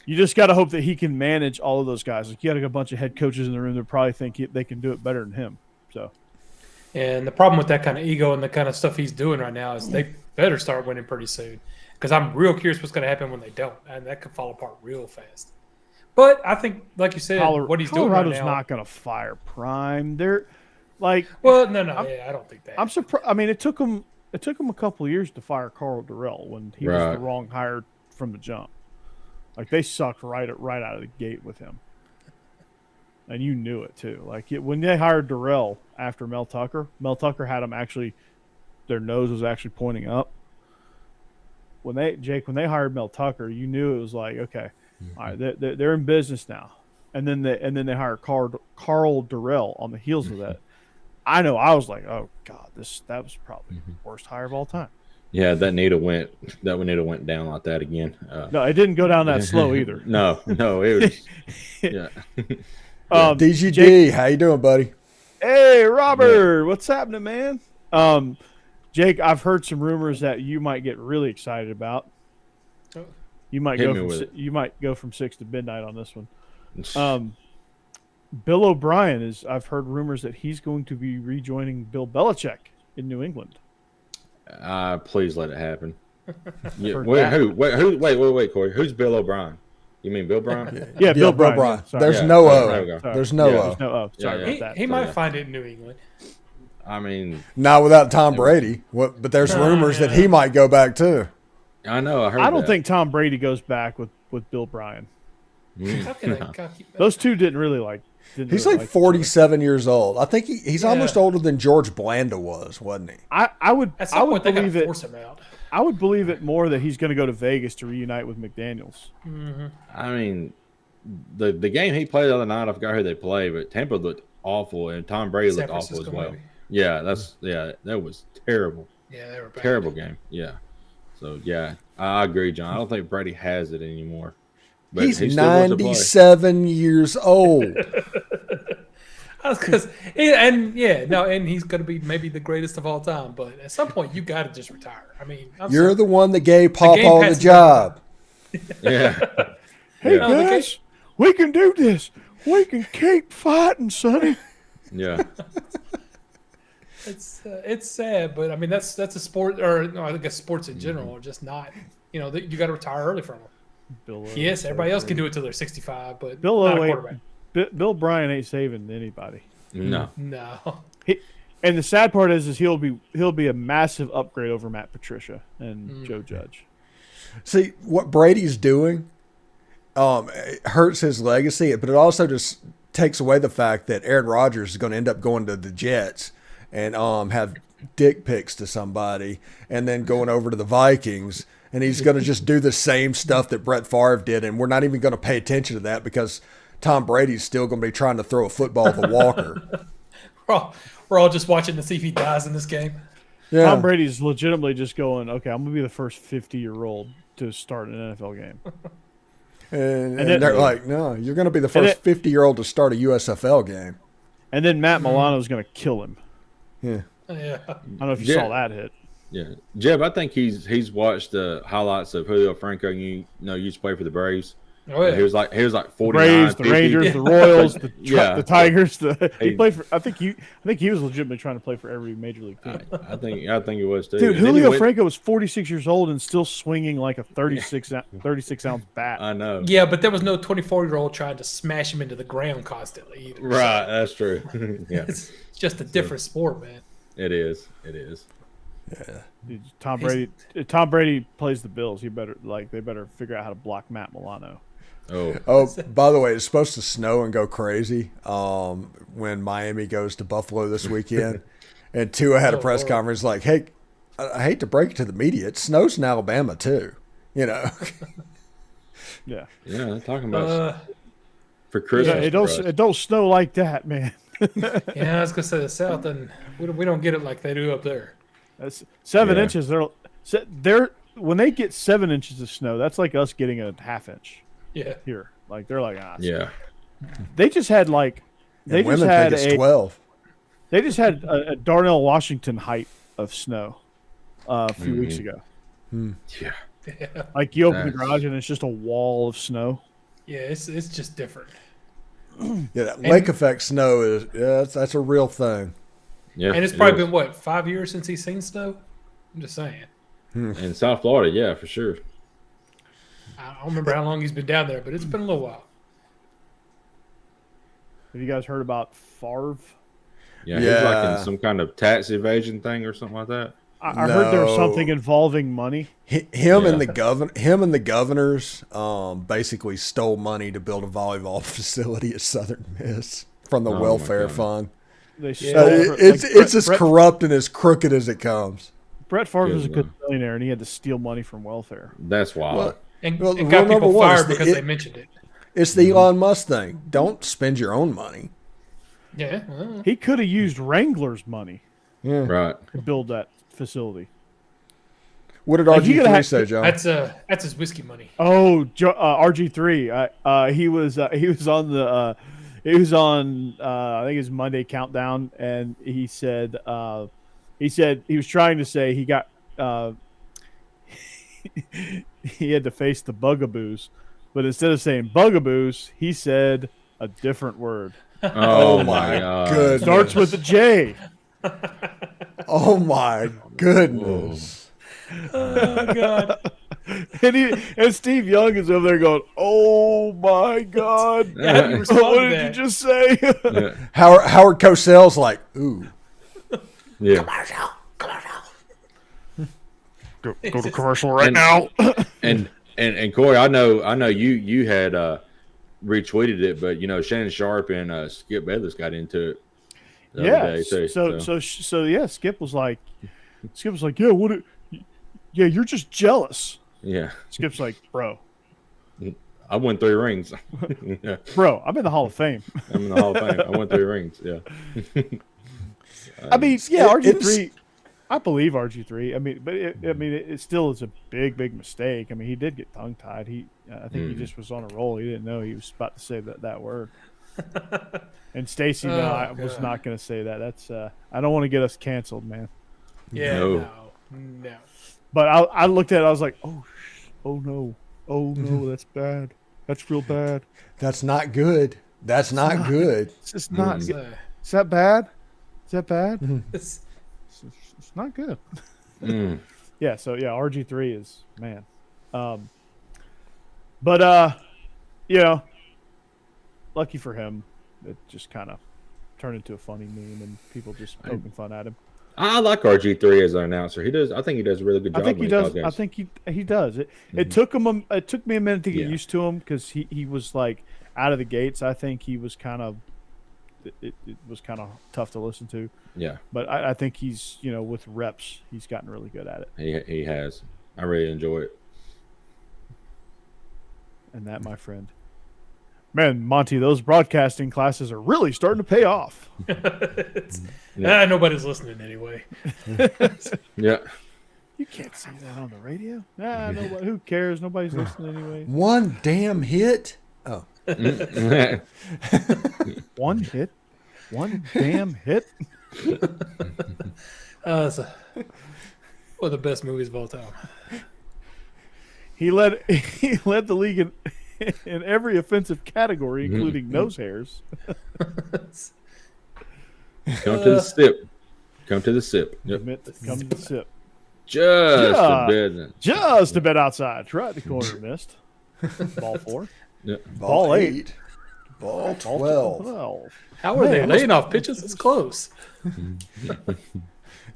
you just got to hope that he can manage all of those guys. Like you got a bunch of head coaches in the room that probably think they can do it better than him. So. And the problem with that kind of ego and the kind of stuff he's doing right now is they better start winning pretty soon because I'm real curious what's going to happen when they don't, and that could fall apart real fast. But I think, like you said, what he's doing right now. Colorado's not going to fire Prime. They're like, well, no, I don't think that. I'm surprised. I mean, it took him a couple of years to fire Carl Durrell when he was the wrong hire from the jump. Like they sucked right out of the gate with him. And you knew it too. Like when they hired Durrell after Mel Tucker had them actually, their nose was actually pointing up. When they hired Mel Tucker, you knew it was like, okay, all right, they're in business now. And then they hired Carl Durrell on the heels of that. I know I was like, oh God, that was probably the worst hire of all time. Yeah, that needle went down like that again. No, it didn't go down that slow either. No, it was. Yeah. DGD, Jake, how you doing, buddy? Hey, Robert, what's happening, man? Jake, I've heard some rumors that you might get really excited about. You might go from 6 to midnight on this one. Bill O'Brien I've heard rumors that he's going to be rejoining Bill Belichick in New England. Please let it happen. Wait, Corey. Who's Bill O'Brien? You mean Bill Bryan? Yeah, Bill Bryan. There's no O. There's no O. Sorry about that. He might find it in New England. I mean, not without Tom Brady. But there's rumors that he might go back too. I know. I don't think Tom Brady goes back with Bill Bryan. How can I keep Those two didn't really like. He's like 47 years old. I think he's almost older than George Blanda was, wasn't he? I would believe it. Force him out. I would believe it more that he's going to go to Vegas to reunite with McDaniels. Mm-hmm. I mean, the game he played the other night, I forgot who they played, but Tampa looked awful, and Tom Brady looked awful as well. Maybe. Yeah, that was terrible. Yeah, they were bad. Terrible game. Yeah. So yeah, I agree, John. I don't think Brady has it anymore. But he's 97 years old. And he's going to be maybe the greatest of all time. But at some point, you got to just retire. I mean, you're the one that gave Pawpaw the job. Yeah. Hey guys, we can do this. We can keep fighting, Sonny. Yeah. It's sad, but I mean that's a sport, or no, I guess sports in general are just not. You know, you got to retire early from them. Yes, everybody else can do it till they're 65, but not a quarterback. Bill Bryan ain't saving anybody. No. And the sad part is he'll be a massive upgrade over Matt Patricia and Joe Judge. See what Brady's doing hurts his legacy, but it also just takes away the fact that Aaron Rodgers is going to end up going to the Jets and have dick pics to somebody, and then going over to the Vikings, and he's going to just do the same stuff that Brett Favre did, and we're not even going to pay attention to that because Tom Brady's still going to be trying to throw a football with a walker. We're all just watching to see if he dies in this game. Yeah. Tom Brady's legitimately just going, okay, I'm going to be the first 50-year-old to start an NFL game. And they're like, no, you're going to be the first 50-year-old to start a USFL game. And then Matt Milano is going to kill him. Yeah. I don't know if you saw that hit. Yeah. Jeb, I think he's watched the highlights of Julio Franco. You used to play for the Braves. Oh yeah. He was like 49, Braves, the 50. Rangers, the Royals, the Tigers. He played for. I think he was legitimately trying to play for every major league team. I think he was too. Dude, Julio Franco was 46 years old and still swinging like a 36 ounce bat. I know. Yeah, but there was no 24-year-old trying to smash him into the ground constantly either. Right, that's true. Yeah, it's just a different sport, man. It is. Yeah. Dude, Tom Brady plays the Bills. They better figure out how to block Matt Milano. Oh, by the way, it's supposed to snow and go crazy when Miami goes to Buffalo this weekend. And Tua had a press conference like, hey, I hate to break it to the media. It snows in Alabama too, you know. Yeah. Yeah, they're talking about for Christmas. It don't snow like that, man. Yeah, I was going to say the South, and we don't get it like they do up there. That's 7 inches. They're when they get 7 inches of snow, that's like us getting a half inch. Yeah. Here, like they're like, yeah. They just had women think it's 12. They just had a Darnell Washington height of snow a few weeks ago. Yeah. Like you open the garage and it's just a wall of snow. Yeah, it's just different. Yeah, that lake effect snow is that's a real thing. Yeah, and it's probably been 5 years since he's seen snow. I'm just saying. In South Florida, yeah, for sure. I don't remember how long he's been down there, but it's been a little while. Have you guys heard about Favre? Yeah, he's like in some kind of tax evasion thing or something like that. I heard there was something involving money. Him and the governors basically stole money to build a volleyball facility at Southern Miss from the welfare fund. They stole it's as corrupt and as crooked as it comes. Brett Favre was a good billionaire, and he had to steal money from welfare. That's wild. And got people fired because they mentioned it. It's the Elon Musk thing. Don't spend your own money. Yeah. He could have used Wrangler's money to build that facility. What did RG3 say, John? That's his whiskey money. Oh, RG3. He was on I think his Monday countdown, and he said he was trying to say he got he had to face the bugaboos, but instead of saying bugaboos, he said a different word. Oh my goodness! Starts with a J. Oh my goodness! Oh God! And Steve Young is over there going, "Oh my God! What did you just say?" Howard Cosell's like, "Ooh, yeah." Go to commercial right now. and Corey, I know you had retweeted it, but Shannon Sharp and Skip Bayless got into it the other day too. So yeah, Skip was like, yeah, you're just jealous. Yeah. Skip's like, bro, I won 3 rings. Yeah. Bro, I'm in the Hall of Fame. I'm in the Hall of Fame. I won 3 rings. Yeah. I mean, yeah, RG3. I believe RG3. I mean, but it still is a big mistake. I mean, he did get tongue tied. I think he just was on a roll. He didn't know he was about to say that word. And Stacey, I was not going to say that. That's I don't want to get us canceled, man. Yeah, no. But I looked at it. I was like, oh no, that's bad. That's real bad. That's not good. That's not good. It's just not. Is that bad? Is that bad? It's not good. Mm. Yeah, so yeah, RG3 is man. But you know, lucky for him, it just kind of turned into a funny meme and people just poking fun at him. I like RG3 as an announcer. He does. I think he does a really good job. I think he does. I think he does. It took him. It took me a minute to get used to him because he was like out of the gates. I think he was kind of. It was kind of tough to listen to. Yeah. But I think he's, you know, with reps, he's gotten really good at it. He has. I really enjoy it. And that, my friend. Man, Monty, those broadcasting classes are really starting to pay off. Nobody's listening anyway. Yeah. You can't say that on the radio. Nobody, who cares? Nobody's listening anyway. One damn hit. Oh. One hit? One damn hit? It's one of the best movies of all time. He led the league in every offensive category, including nose hairs. Come to the sip. Come to the sip. Yep. Come to the sip. Just a bit outside. Right, the corner missed. Ball 4. Yep. Ball 8. Ball 12. How are they laying off pitches? It's close.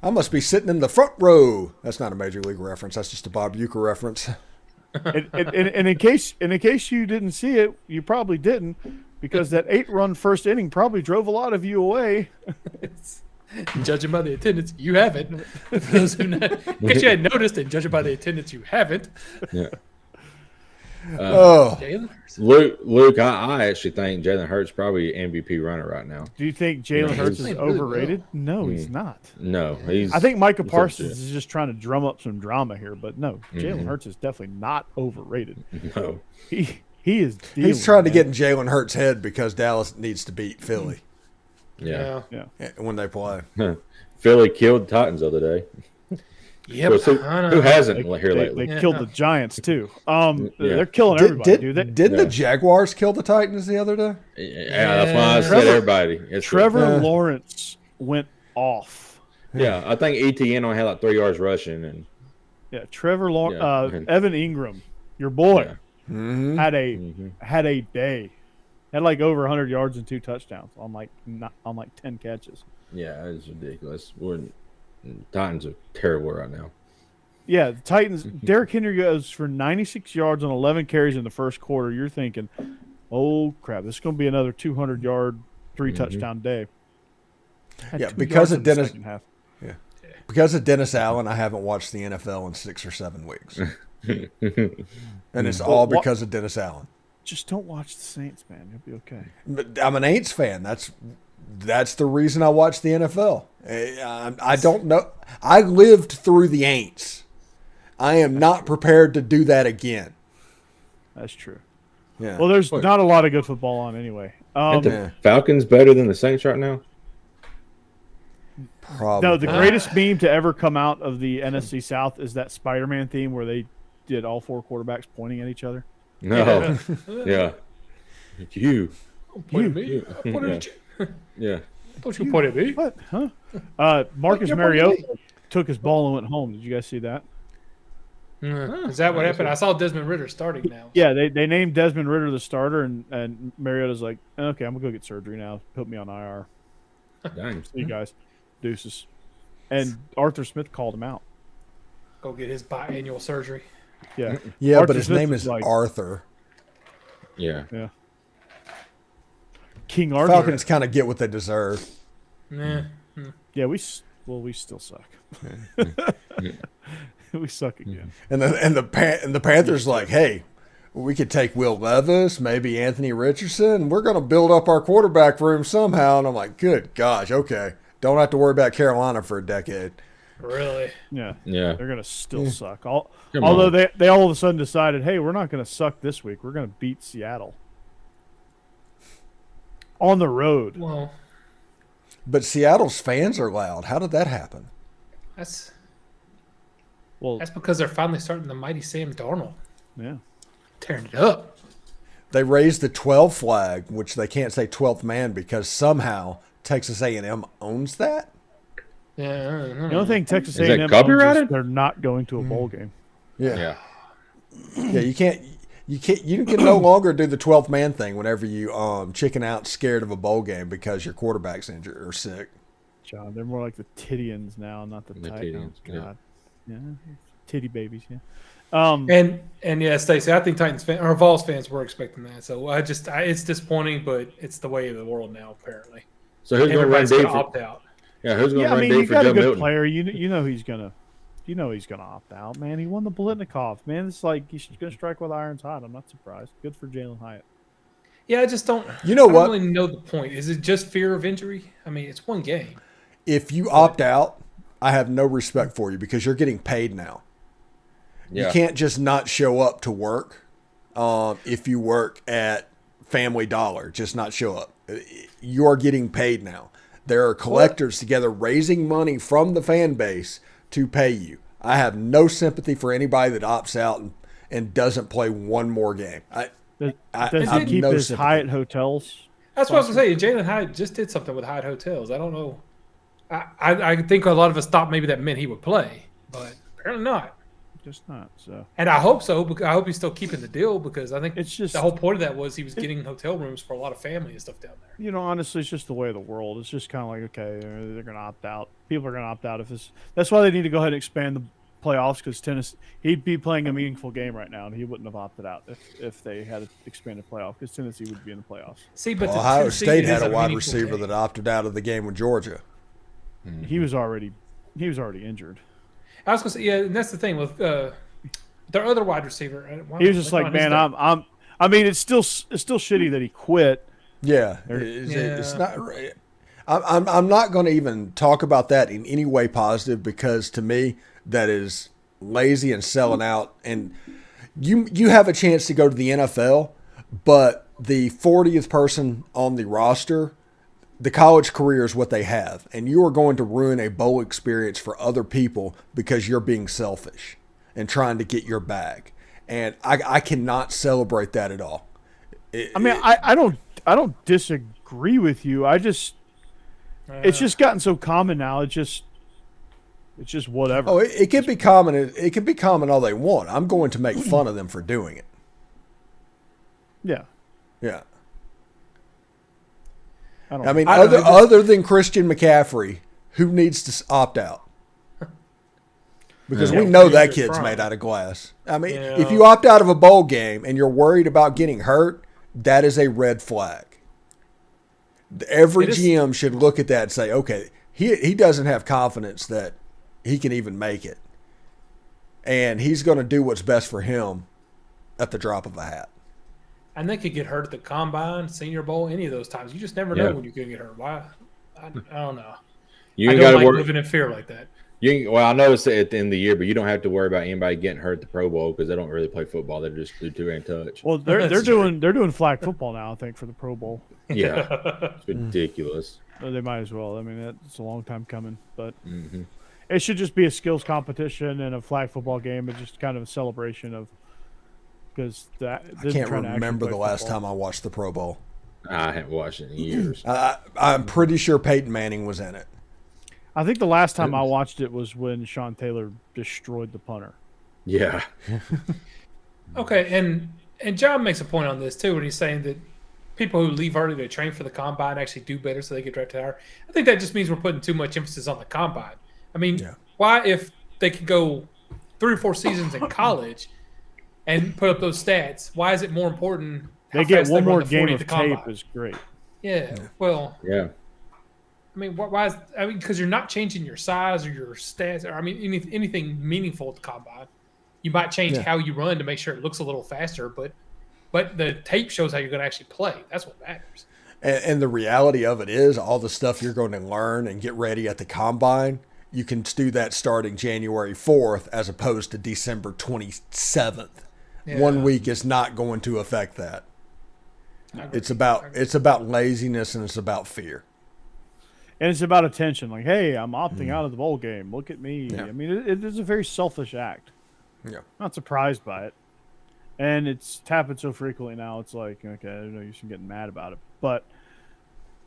I must be sitting in the front row. That's not a major league reference. That's just a Bob Uecker reference. And in case you didn't see it, you probably didn't, because that 8-run first inning probably drove a lot of you away. Judging by the attendance, you haven't. For those who know, in case you had noticed, and judging by the attendance, you haven't. Yeah. Jalen Hurts. Luke, I actually think Jalen Hurts probably MVP runner right now. Do you think Jalen Hurts is overrated? Really no, he's not. No, he's. I think Micah Parsons is just trying to drum up some drama here, but no, Jalen Hurts is definitely not overrated. No, he is. He's trying to get in Jalen Hurts' head because Dallas needs to beat Philly. Yeah. When they play. Philly killed the Titans the other day. Yep. Who hasn't here lately? They killed the Giants too. They're killing everybody. Didn't the Jaguars kill the Titans the other day? Yeah, that's why I said everybody. Trevor Lawrence went off. Yeah, I think ETN only had like 3 yards rushing, and Trevor Lawrence, Evan Ingram, your boy, had a day. Had like over 100 yards and 2 touchdowns on like 10 catches. Yeah, it's ridiculous. Titans are terrible right now. Yeah, the Titans. Derrick Henry goes for 96 yards on 11 carries in the first quarter. You're thinking, oh crap, this is going to be another 200-yard, 3-touchdown day. Because of Dennis. Yeah, because of Dennis Allen, I haven't watched the NFL in 6 or 7 weeks, and it's all because of Dennis Allen. Just don't watch the Saints, man. You'll be okay. But I'm an Aints fan. That's the reason I watch the NFL. I don't know. I lived through the Aints. I am not prepared to do that again. That's true. Yeah. Well, there's not a lot of good football on anyway. Aren't the Falcons better than the Saints right now? Probably. No, the greatest meme to ever come out of the NFC South is that Spider-Man theme where they did all 4 quarterbacks pointing at each other. No. Yeah. You. Point at me. I pointed at you. Yeah. Don't you point at me? What? Huh? Marcus Mariota took his ball and went home. Did you guys see that? Is that what happened? I saw Desmond Ritter starting now. Yeah, they named Desmond Ritter the starter, and Mariota's like, okay, I'm going to go get surgery now. Put me on IR. Dang. See you guys. Deuces. And Arthur Smith called him out. Go get his biannual surgery. Yeah. Yeah, Arthur but his Smith name was is like, Arthur. Yeah. Yeah. King Arthur. Falcons kind of get what they deserve. Yeah. Yeah, we still suck. We suck again. And the Panthers like, hey, we could take Will Levis, maybe Anthony Richardson. We're going to build up our quarterback room somehow. And I'm like, good gosh, okay. Don't have to worry about Carolina for a decade. Really? Yeah. Yeah. They're going to still suck. Although they all of a sudden decided, hey, we're not going to suck this week. We're going to beat Seattle. On the road. Well, but Seattle's fans are loud. How did that happen? that's Well, because they're finally starting the mighty Sam Darnold. yeah. Tearing it up. They raised the 12 flag, which they can't say 12th man because somehow Texas A&M owns that. Yeah. The only thing Texas Is that A&M owns copyrighted? is they're not going to a bowl game. Yeah. You can no longer do the 12th man thing whenever you chicken out scared of a bowl game because your quarterback's injured or sick. John, they're more like the Tittians now, not the Titans. Titans, yeah. God. Yeah. Titty babies, yeah. And yeah, Stacey, I think Titans fans or Vols fans were expecting that. So it's disappointing, but it's the way of the world now, apparently. So who's going to run Everybody's D gonna for? opt out. Yeah, who's going to Yeah, I run mean, D you for got Joe a good Milton? player. You know he's gonna opt out, man. He won the Blitnikoff, man. It's like he's gonna strike while the iron's hot. I'm not surprised. Good for Jalen Hyatt. Yeah, I just don't. You know I what? don't really know the point. Is it just fear of injury? I mean, it's one game. If you opt out, I have no respect for you because you're getting paid now. Yeah. You can't just not show up to work if you work at Family Dollar. Just not show up. You are getting paid now. There are collectors together raising money from the fan base to pay you. I have no sympathy for anybody that opts out and doesn't play one more game. Does I he have keep no his sympathy. Hyatt hotels? That's what I was gonna say. Jalen Hyatt just did something with Hyatt Hotels. I don't know. I think a lot of us thought maybe that meant he would play, but apparently not. Just not. So And I hope so. Because I hope he's still keeping the deal because I think it's just the whole point of that was he was getting hotel rooms for a lot of family and stuff down there. honestly, it's just the way of the world. It's just kind of like, okay, they're going to opt out. People are going to opt out if it's. That's why they need to go ahead and expand the playoffs because Tennessee, he'd be playing a meaningful game right now, and he wouldn't have opted out if they had an expanded playoff because Tennessee would be in the playoffs. See, but Well, Ohio Tennessee State is had a wide meaningful receiver game. that opted out of the game with Georgia. He was already injured. I was gonna say, yeah, and that's the thing with their other wide receiver. He was just like, man, I'm. I mean, it's still shitty that he quit. Yeah, it's not. I'm not going to even talk about that in any way positive because to me that is lazy and selling out. And you have a chance to go to the NFL, but the 40th person on the roster, the college career is what they have, and you are going to ruin a bowl experience for other people because you're being selfish and trying to get your bag. And I cannot celebrate that at all. I don't disagree with you. It's just gotten so common now. It's just whatever. Oh, it can be common. It can be common all they want. I'm going to make fun of them for doing it. Yeah. Yeah. I mean, I don't know, other than Christian McCaffrey, who needs to opt out? Because we know that kid's made out of glass. I mean, if you opt out of a bowl game and you're worried about getting hurt, that is a red flag. Every GM should look at that and say, okay, he doesn't have confidence that he can even make it. And he's going to do what's best for him at the drop of a hat. And they could get hurt at the combine, Senior Bowl, any of those times. You just never know when you could get hurt. Why? I don't know. You I ain't don't got to like worry. living in fear like that. Well, I know it's at the end of the year, but you don't have to worry about anybody getting hurt at the Pro Bowl because they don't really play football. They just do two-hand touch. Well, they're doing flag football now, I think, for the Pro Bowl. Yeah, it's ridiculous. They might as well. I mean, it's a long time coming, but it should just be a skills competition and a flag football game. It's just kind of a celebration of because I can't remember the last time I watched the Pro Bowl. I haven't watched it in years. I'm pretty sure Peyton Manning was in it. I think the last time I watched it was when Sean Taylor destroyed the punter. Yeah. Okay, and John makes a point on this too when he's saying that people who leave early to train for the combine actually do better so they get drafted higher. I think that just means we're putting too much emphasis on the combine. I mean, why if they could go 3 or 4 seasons in college and put up those stats, why is it more important how They get fast one run more the game 40 of at the combine? tape is great. Yeah, well, Yeah. I mean, why is? I mean, because you're not changing your size or your stats, or I mean, anything meaningful at the combine. You might change how you run to make sure it looks a little faster, but the tape shows how you're going to actually play. That's what matters. And the reality of it is, all the stuff you're going to learn and get ready at the combine, you can do that starting January 4th as opposed to December 27th. Yeah. 1 week is not going to affect that. It's about laziness and it's about fear. And it's about attention. Like, hey, I'm opting out of the bowl game. Look at me. Yeah. I mean, it is a very selfish act. Yeah. Not surprised by it. And it's happened so frequently now. It's like, okay, I don't know, you should get mad about it. But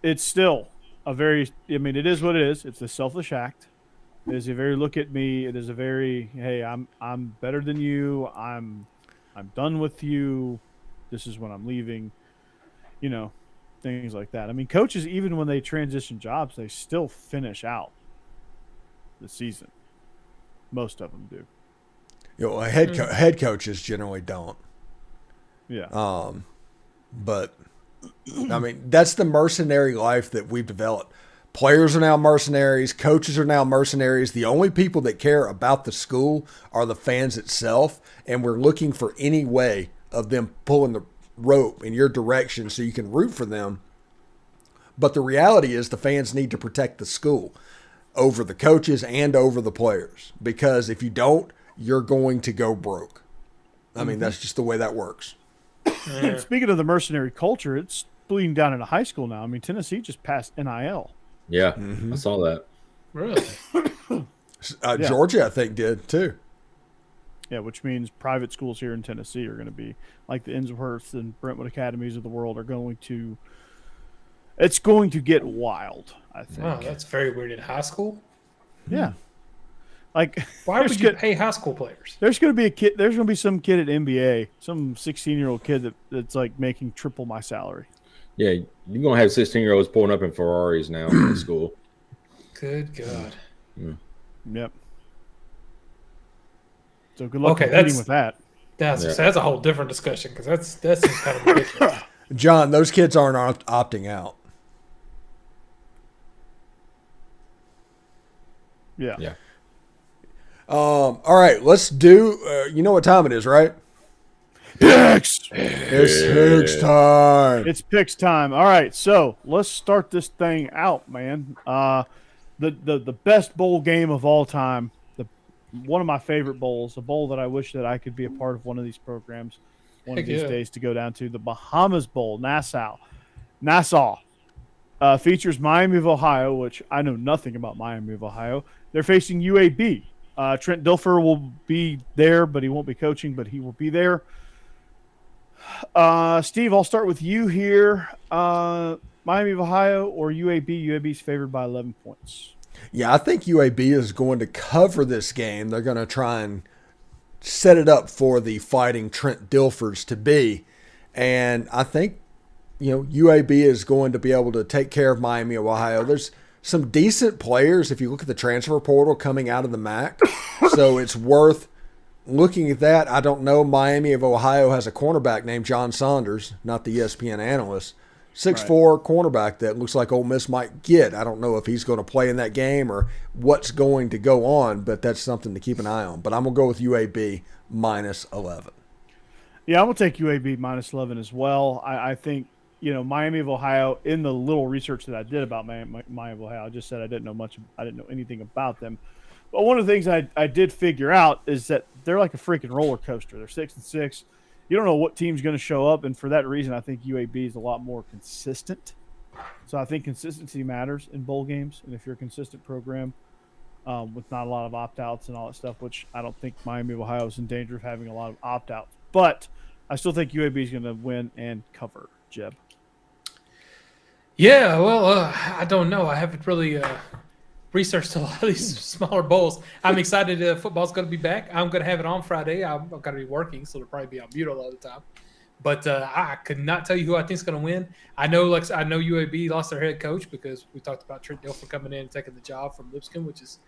it's still a very, I mean, it is what it is. It's a selfish act. It is a very look at me. It is a very, hey, I'm better than you. I'm done with you. This is when I'm leaving. Things like that. I mean, coaches, even when they transition jobs, they still finish out the season. Most of them do. Head coaches generally don't. Yeah. But I mean, that's the mercenary life that we've developed. Players are now mercenaries. Coaches are now mercenaries. The only people that care about the school are the fans itself, and we're looking for any way of them pulling the rope in your direction so you can root for them. But the reality is the fans need to protect the school over the coaches and over the players, because if you don't, you're going to go broke. I mean, that's just the way that works. Speaking of the mercenary culture, it's bleeding down into high school now. I mean, Tennessee just passed NIL. Yeah, I saw that. Really? Georgia, I think, did too. Yeah, which means private schools here in Tennessee are going to be like the Ensworths and Brentwood Academies of the world are going to. It's going to get wild, I think. Wow, that's very weird. In high school? Yeah. Like, why would you pay high school players? There's going to be a kid. There's going to be some kid at NBA, some 16-year-old kid that's like making triple my salary. Yeah, you're gonna have 16-year-olds pulling up in Ferraris now in school. Good God. Yep. So good luck competing with that. That's a whole different discussion, because that's kind of ridiculous. John, those kids aren't opting out. Yeah. All right, let's do. You know what time it is, right? Picks. It's picks time. It's picks time. All right, so let's start this thing out, man. The best bowl game of all time. One of my favorite bowls. A bowl that I wish that I could be a part of one of these programs one of these days to go down to. The Bahamas Bowl, Nassau. Features Miami of Ohio, which I know nothing about Miami of Ohio. They're facing UAB. Trent Dilfer will be there, but he won't be coaching, but he will be there. Steve, I'll start with you here. Miami of Ohio or UAB? UAB's favored by 11 points. Yeah, I think UAB is going to cover this game. They're going to try and set it up for the Fighting Trent Dilfers to be. And I think, UAB is going to be able to take care of Miami of Ohio. There's some decent players if you look at the transfer portal coming out of the MAC. So it's worth looking at that. I don't know. Miami of Ohio has a cornerback named John Saunders, not the ESPN analyst. 6'4" cornerback that looks like Ole Miss might get. I don't know if he's going to play in that game or what's going to go on, but that's something to keep an eye on. But I'm going to go with UAB minus 11. Yeah, I'm going to take UAB minus 11 as well. I think, Miami of Ohio, in the little research that I did about Miami of Ohio, I just said I didn't know anything about them. But one of the things I did figure out is that they're like a freaking roller coaster. They're 6-6. You don't know what team's going to show up, and for that reason, I think UAB is a lot more consistent. So I think consistency matters in bowl games, and if you're a consistent program with not a lot of opt-outs and all that stuff, which I don't think Miami of Ohio is in danger of having a lot of opt-outs. But I still think UAB is going to win and cover, Jeb. Yeah, well, I don't know. I haven't really researched a lot of these smaller bowls. I'm excited football's going to be back. I'm going to have it on Friday. I'm going to be working, so it'll probably be on mute a lot of the time. But I could not tell you who I think is going to win. I know UAB lost their head coach because we talked about Trent Dilfer coming in and taking the job from Lipscomb, which is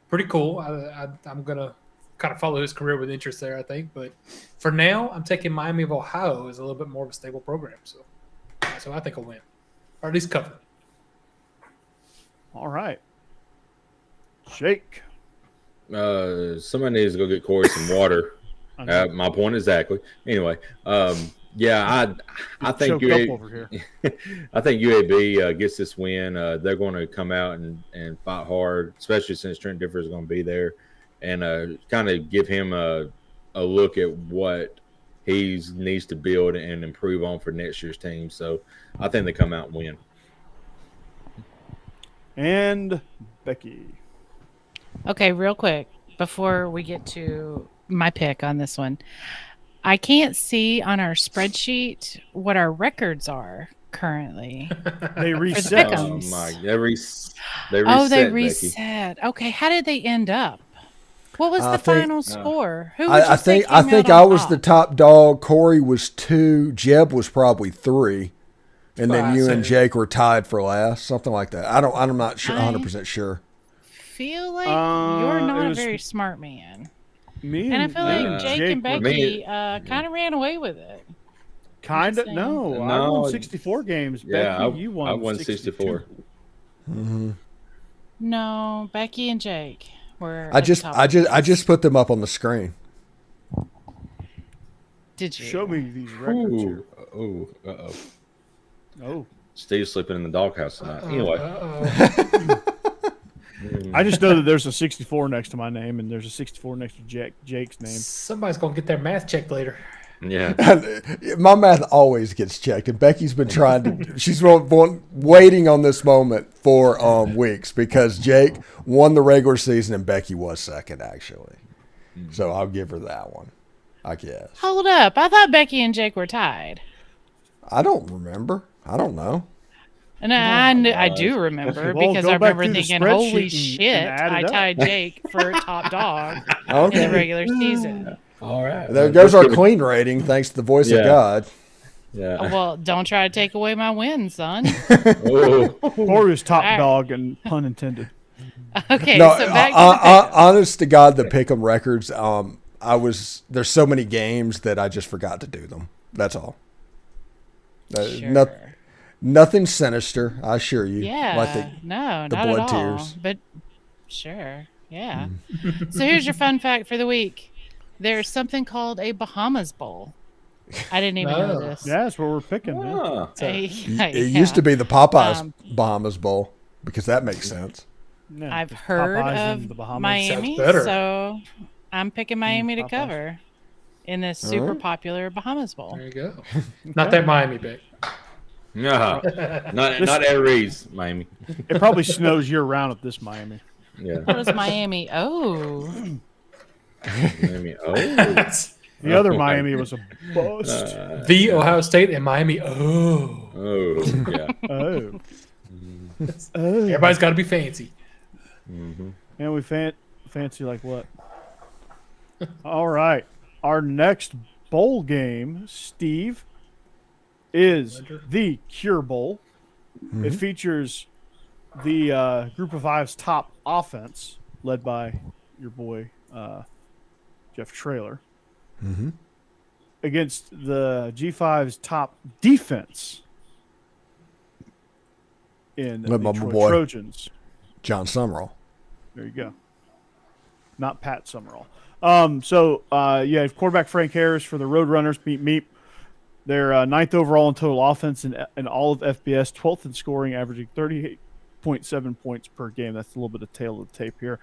pretty cool. I'm going to kind of follow his career with interest there, I think. But for now, I'm taking Miami of Ohio as a little bit more of a stable program. So I think I'll win, or at least cover. All right. Shake. Somebody needs to go get Corey some water. My point exactly. Anyway, I think UAB. I think UAB gets this win. They're going to come out and fight hard, especially since Trent Dilfer is going to be there, and kind of give him a look at what he needs to build and improve on for next year's team. So I think they come out and win. And Becky. Okay, real quick, before we get to my pick on this one, I can't see on our spreadsheet what our records are. currently? They reset. pick 'em. Oh my! They reset. They Becky. reset. Okay, how did they end up? What was I the think- final score? Who would you I say think I came think out I on was top? the top dog. Corey was 2. Jeb was probably 3, and then I'd you say- and Jake were tied for last, something like that. I'm not sure, 100% sure. Feel like you're It not a was very smart man. Me And I feel like Jake and were- Becky kind of ran away with it. Kind of. saying. No, I No. won 64 games. Yeah, Becky, you won. I won 64. 64. No, Becky and Jake were. I at the just top I of just the I list. just put them up on the screen. Did you? Show me these records here. Ooh. Uh-oh. Oh, Steve's sleeping in the doghouse tonight. Anyway. I just know that there's a 64 next to my name, and there's a 64 next to Jake's name. Somebody's gonna get their math checked later. Yeah. My math always gets checked, and Becky's been trying to. She's waiting on this moment for weeks because Jake won the regular season and Becky was second, actually. So I'll give her that one, I guess. Hold up! I thought Becky and Jake were tied. I don't remember. I don't know. And I do remember Well, because go I back remember through the thinking, "Holy spreadsheet shit!" and add it I up. tied Jake for top dog in Okay. the regular season. All right. There goes our clean rating, thanks to the voice of Yeah. God. Yeah. Well, don't try to take away my win, son. Oh. Corey was top All right. dog, and pun intended. Okay, No, so back to the pick-em. honest to God, the pick'em records. There's so many games that I just forgot to do them. That's all. Sure. Nothing sinister, I assure you. Yeah, Like no, the not blood at all. tears. But sure, yeah. So here's your fun fact for the week. There's something called a Bahamas Bowl. I didn't even know Oh. this. Yeah, that's what we're picking. Man. Ah. it used to be the Popeyes Um, Bahamas Bowl because that makes sense. Yeah, I've the heard Popeyes in of the Bahamas. Miami, Sounds better. so I'm picking Miami to Popeyes. cover in this super popular Bahamas Bowl. There you go. Not that Miami big. No. Not Aries, Miami. It probably snows year round at this Miami. Yeah. What was Miami? Oh, Miami. Oh. The other Miami was a bust. The Ohio State and Miami. Oh, Oh. Yeah. Oh. everybody's got to be fancy. And we fancy like what? All right. Our next bowl game, Steve, is the Cure Bowl. It features the Group of Five's top offense, led by your boy Jeff Traylor, against the G5's top defense in the Led by my Detroit boy. Trojans. John Summerall. There you go. Not Pat Summerall. Yeah, quarterback Frank Harris for the Roadrunners. Meep. They're 9th overall in total offense in all of FBS, 12th in scoring, averaging 38.7 points per game. That's a little bit of tail of the tape here.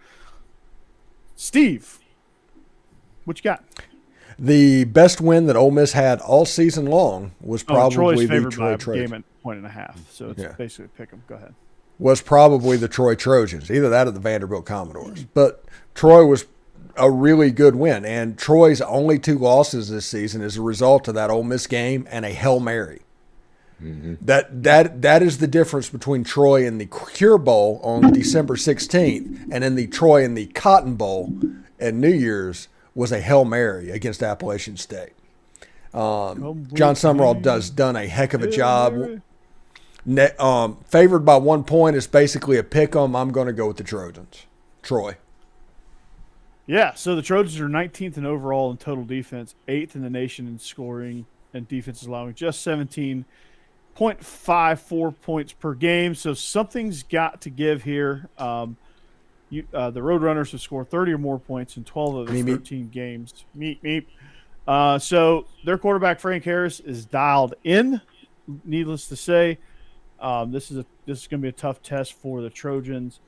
Steve, what you got? The best win that Ole Miss had all season long was Troy's probably the favored Troy by a Trojans. game at 1.5, so it's basically a pick 'em. Go ahead. Was probably the Troy Trojans, either that or the Vanderbilt Commodores. But Troy was a really good win, and Troy's only 2 losses this season is a result of that Ole Miss game and a Hail Mary. That is the difference between Troy and the Cure Bowl on December 16th, and in the Troy and the Cotton Bowl at New Year's was a Hail Mary against Appalachian State. John Summerall done a heck of a job. Favored by 1 point is basically a pick 'em. I'm going to go with the Trojans. Troy. Yeah, so the Trojans are 19th in overall in total defense, 8th in the nation in scoring and defense, allowing just 17.54 points per game. So something's got to give here. The Roadrunners have scored 30 or more points in 12 of his 13 games. Meep. So their quarterback Frank Harris is dialed in. Needless to say, this is going to be a tough test for the Trojans.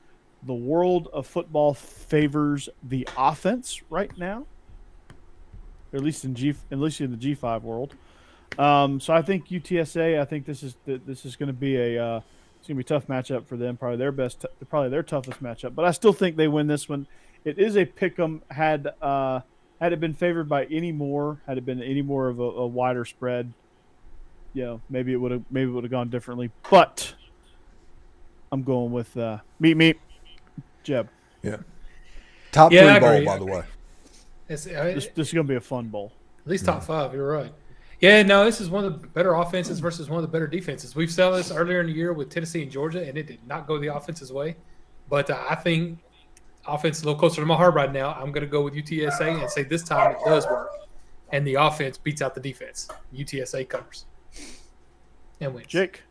The world of football favors the offense right now, or at least in the G5 world. So I think UTSA. I think this is going to be a tough matchup for them. Probably their toughest matchup. But I still think they win this one. It is a pick 'em. Had it been favored by any more, had it been any more of a wider spread, maybe it would have gone differently. But I'm going with meet Jeb. Yeah. Top 3 I bowl, agree. by the way. This is going to be a fun bowl. At least top 5. You're right. Yeah, no, this is one of the better offenses versus one of the better defenses. We've saw this earlier in the year with Tennessee and Georgia, and it did not go the offense's way. But I think offense is a little closer to my heart right now. I'm going to go with UTSA and say this time it does work, and the offense beats out the defense. UTSA covers and wins. Jake?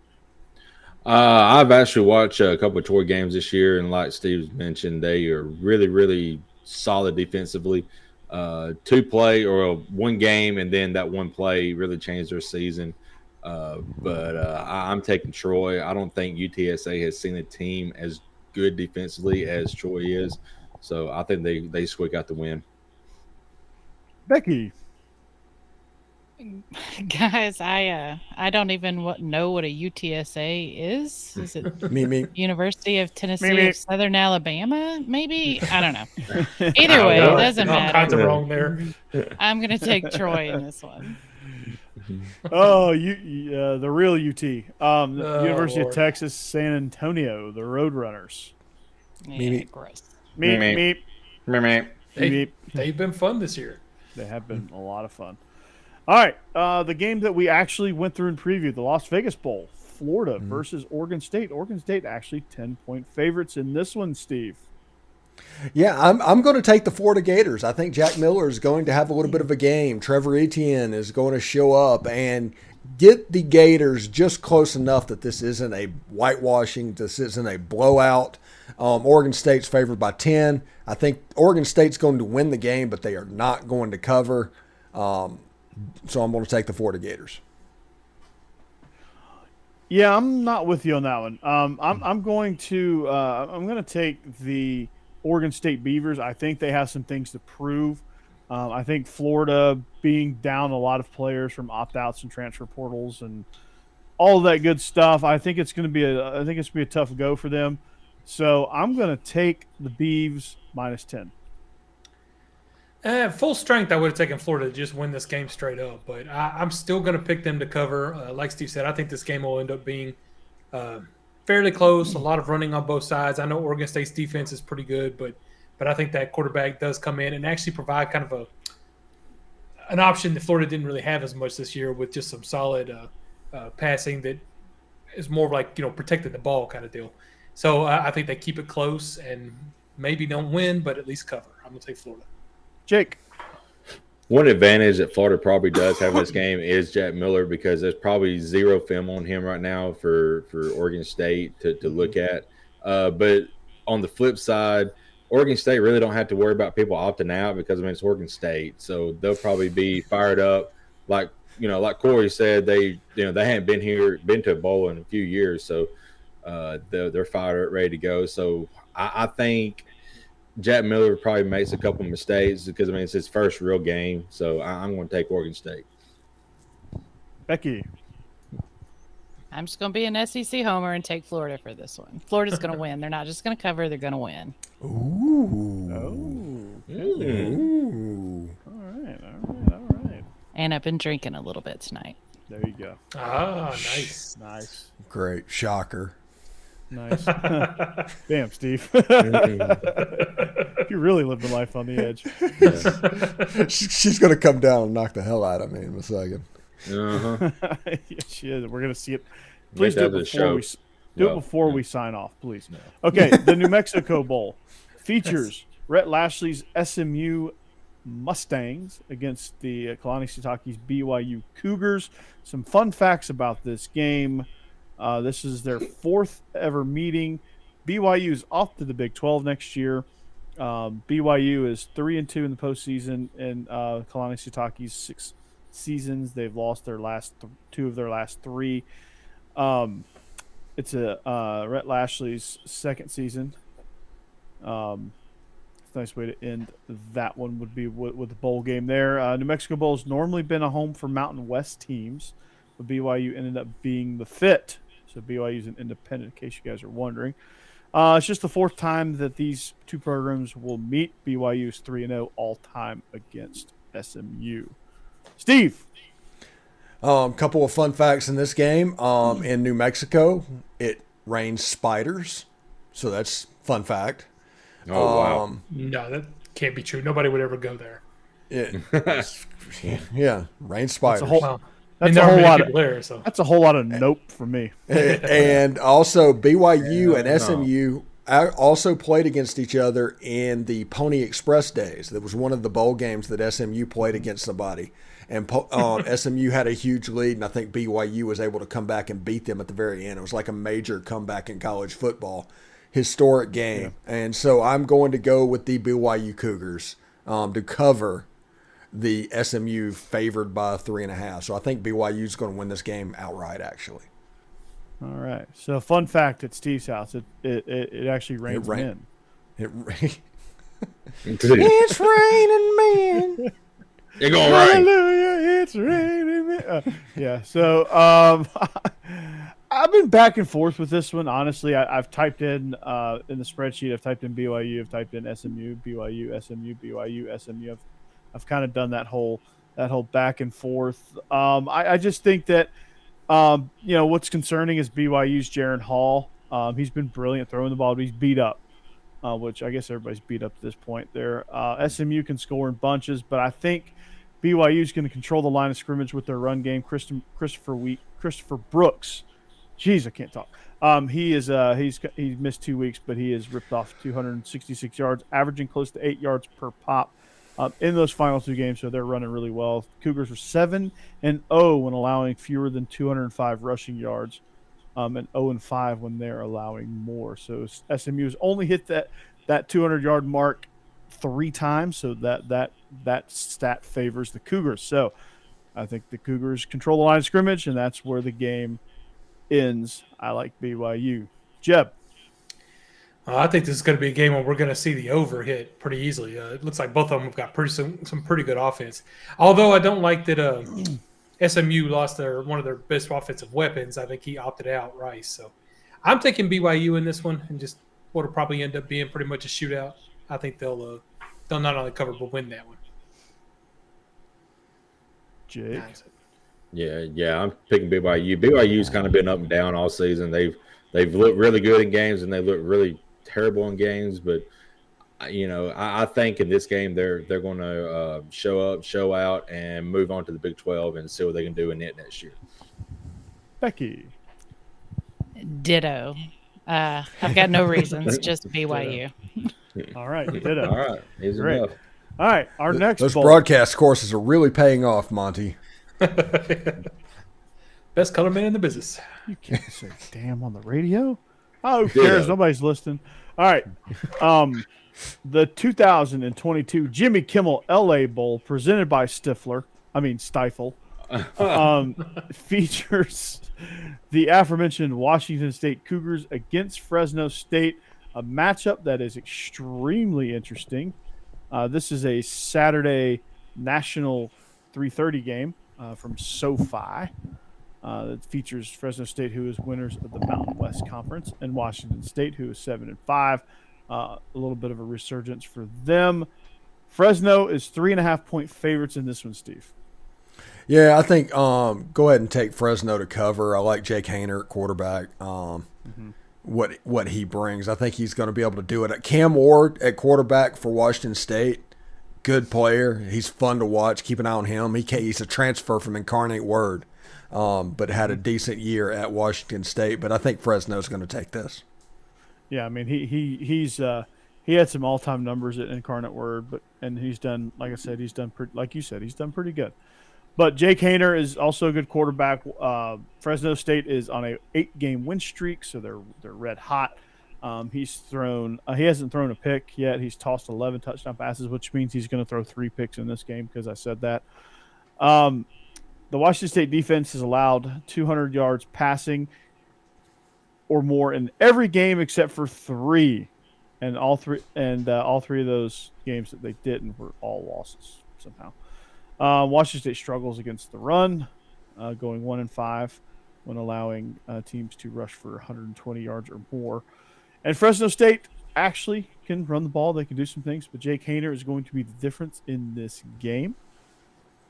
I've actually watched a couple of tour games this year, and like Steve mentioned, they are really, really solid defensively. 2 play or 1 game, and then that 1 play really changed their season. But I'm taking Troy. I don't think UTSA has seen a team as good defensively as Troy is, so I think they squeak out the win. Becky? Guys, I don't even know what a UTSA is. Is it Me. University of Tennessee of Southern Alabama? Maybe, I don't know. I Either don't way, know. it doesn't All kinds of matter. wrong there. I'm gonna take Troy in this one. Oh, the real UT. University Lord. of Texas, San Antonio, the Roadrunners. Yeah, gross. Meep. They've been fun this year. They have been a lot of fun. All right, the game that we actually went through and previewed, the Las Vegas Bowl, Florida versus Oregon State. Oregon State actually 10-point favorites in this one, Steve. Yeah, I'm going to take the Florida Gators. I think Jack Miller is going to have a little bit of a game. Trevor Etienne is going to show up and get the Gators just close enough that this isn't a whitewashing, this isn't a blowout. Oregon State's favored by 10. I think Oregon State's going to win the game, but they are not going to cover. So I'm going to take the Florida Gators. Yeah, I'm not with you on that one. I'm going to take the Oregon State Beavers. I think they have some things to prove. I think Florida being down a lot of players from opt-outs and transfer portals and all of that good stuff. I think it's going to be a tough go for them. So I'm going to take the Beavs -10. Full strength, I would have taken Florida to just win this game straight up, but I'm still going to pick them to cover. Like Steve said, I think this game will end up being fairly close. A lot of running on both sides. I know Oregon State's defense is pretty good, but I think that quarterback does come in and actually provide kind of an option that Florida didn't really have as much this year, with just some solid passing that is more like, protecting the ball kind of deal. So I think they keep it close and maybe don't win, but at least cover. I'm going to take Florida. Jake? One advantage that Florida probably does have in this game is Jack Miller, because there's probably 0 film on him right now for Oregon State to look at. But on the flip side, Oregon State really don't have to worry about people opting out, because it's Oregon State, so they'll probably be fired up. Like Corey said, they hadn't been to a bowl in a few years, so they're fired up, ready to go. So I think Jack Miller probably makes a couple of mistakes, because it's his first real game. So I'm going to take Oregon State. Becky? I'm just going to be an SEC homer and take Florida for this one. Florida's going to win. They're not just going to cover. They're going to win. Ooh. All right. And I've been drinking a little bit tonight. There you go. Ah, nice. Nice. Great. Shocker. Nice. Damn, Steve. You really live the life on the edge. She's going to come down and knock the hell out of me in a second. Uh-huh. Yes, she is. We're going to see it. Make Please do that it the before show. we before we sign off, please. Okay, the New Mexico Bowl features Rhett Lashley's SMU Mustangs against the Kalani Sitake's BYU Cougars. Some fun facts about this game. This is their 4th ever meeting. BYU is off to the Big 12 next year. BYU is 3-2 in the postseason, and Kalani Sitake's 6 seasons. They've lost their last 2 of their last 3. It's Rhett Lashley's 2nd season. It's a nice way to end that one would be with the bowl game there. New Mexico Bowl has normally been a home for Mountain West teams, but BYU ended up being the fit. So BYU is an independent, in case you guys are wondering. It's just the 4th time that these 2 programs will meet. BYU is 3-0 all-time against SMU. Steve? Couple of fun facts in this game. In New Mexico, it rains spiders, so that's fun fact. Oh wow! No, that can't be true. Nobody would ever go there. Yeah, rain spiders. That's a whole lot of there, so. That's a whole lot of nope for me. And also BYU and SMU also played against each other in the Pony Express days. That was one of the bowl games that SMU played against somebody. And SMU had a huge lead, and I think BYU was able to come back and beat them at the very end. It was like a major comeback in college football. Historic game. Yeah. And so I'm going to go with the BYU Cougars to cover the SMU favored by 3.5. So I think BYU is going to win this game outright, actually. All right. So fun fact at Steve's house, it actually rains men. It's raining men. You're going right. Hallelujah, it's raining men. Yeah. So I've been back and forth with this one. Honestly, I've typed in the spreadsheet. I've typed in BYU. I've typed in SMU, BYU, SMU, BYU, SMU. I've kind of done that whole back and forth. I just think that what's concerning is BYU's Jaron Hall. He's been brilliant throwing the ball, but he's beat up, which I guess everybody's beat up at this point. There, SMU can score in bunches, but I think BYU is going to control the line of scrimmage with their run game. Christopher Brooks. Jeez, I can't talk. He's missed 2 weeks, but he has ripped off 266 yards, averaging close to 8 yards per pop in those final 2 games. So they're running really well. Cougars were 7-0 when allowing fewer than 205 rushing yards, and 0-5 when they're allowing more. So SMU has only hit that 200-yard mark 3 times. So that stat favors the Cougars. So I think the Cougars control the line of scrimmage, and that's where the game ends. I like BYU. Jeb. I think this is going to be a game where we're going to see the over hit pretty easily. It looks like both of them have got some pretty good offense. Although I don't like that SMU lost one of their best offensive weapons. I think he opted out, Rice. So I'm taking BYU in this one, and just what'll probably end up being pretty much a shootout. I think they'll not only cover but win that one. Jake. Yeah, I'm picking BYU. BYU's kind of been up and down all season. They've looked really good in games, and they look really terrible in games. But I think in this game they're going to show up, show out, and move on to the Big 12 and see what they can do in it next year. Becky. Ditto. I've got no reasons, just BYU. All right, ditto. All right, easy great. enough. All right, our next those bowl. Broadcast courses are really paying off, Monty. Best color man in the business. You can't say damn on the radio. Oh, who cares? Nobody's listening. All right. The 2022 Jimmy Kimmel LA Bowl presented by Stifle, features the aforementioned Washington State Cougars against Fresno State, a matchup that is extremely interesting. This is a Saturday national 3:30 game from SoFi. That features Fresno State, who is winners of the Mountain West Conference, and Washington State, who is 7-5. A little bit of a resurgence for them. Fresno is 3.5-point favorites in this one, Steve. Yeah, I think go ahead and take Fresno to cover. I like Jake Haener at quarterback. What he brings, I think he's going to be able to do it. Cam Ward at quarterback for Washington State, good player. He's fun to watch. Keep an eye on him. He's a transfer from Incarnate Word, but had a decent year at Washington State. But I think Fresno's going to take this. Yeah, I mean he had some all-time numbers at Incarnate Word, and he's done, like I said, he's done pretty good. But Jake Haener is also a good quarterback. Fresno State is on a 8-game win streak, so they're red hot. He hasn't thrown a pick yet. He's tossed 11 touchdown passes, which means he's going to throw 3 picks in this game because I said that. The Washington State defense has allowed 200 yards passing or more in every game except for 3, and all three of those games that they didn't were all losses somehow. Washington State struggles against the run, going 1-5 when allowing teams to rush for 120 yards or more. And Fresno State actually can run the ball. They can do some things, but Jake Haener is going to be the difference in this game.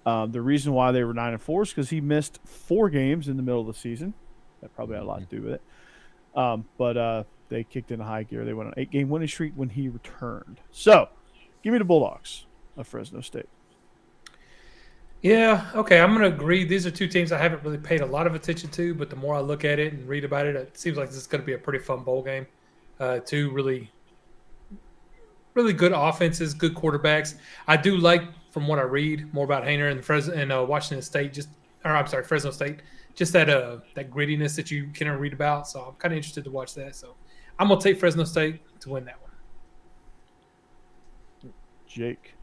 The reason why they were 9-4 is because he missed 4 games in the middle of the season. That probably had a lot to do with it. But they kicked in high gear. They went on an 8-game winning streak when he returned. So, give me the Bulldogs of Fresno State. Yeah, okay, I'm going to agree. These are two teams I haven't really paid a lot of attention to, but the more I look at it and read about it, it seems like this is going to be a pretty fun bowl game. Two really good offenses, good quarterbacks. I do like, from what I read, more about Haener and Washington State, Fresno State, just that grittiness that you can read about. So I'm kind of interested to watch that. So I'm going to take Fresno State to win that one. Jake.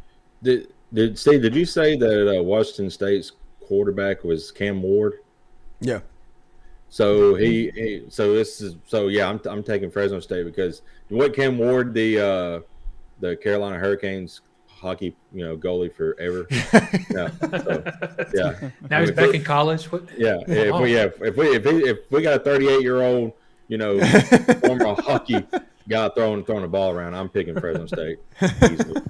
Did you say that Washington State's quarterback was Cam Ward? Yeah. So I'm taking Fresno State because what Cam Ward, the Carolina Hurricanes hockey goalie forever. Now he's back in college. If we got a 38-year-old former hockey guy throwing a ball around, I'm picking Fresno State easily.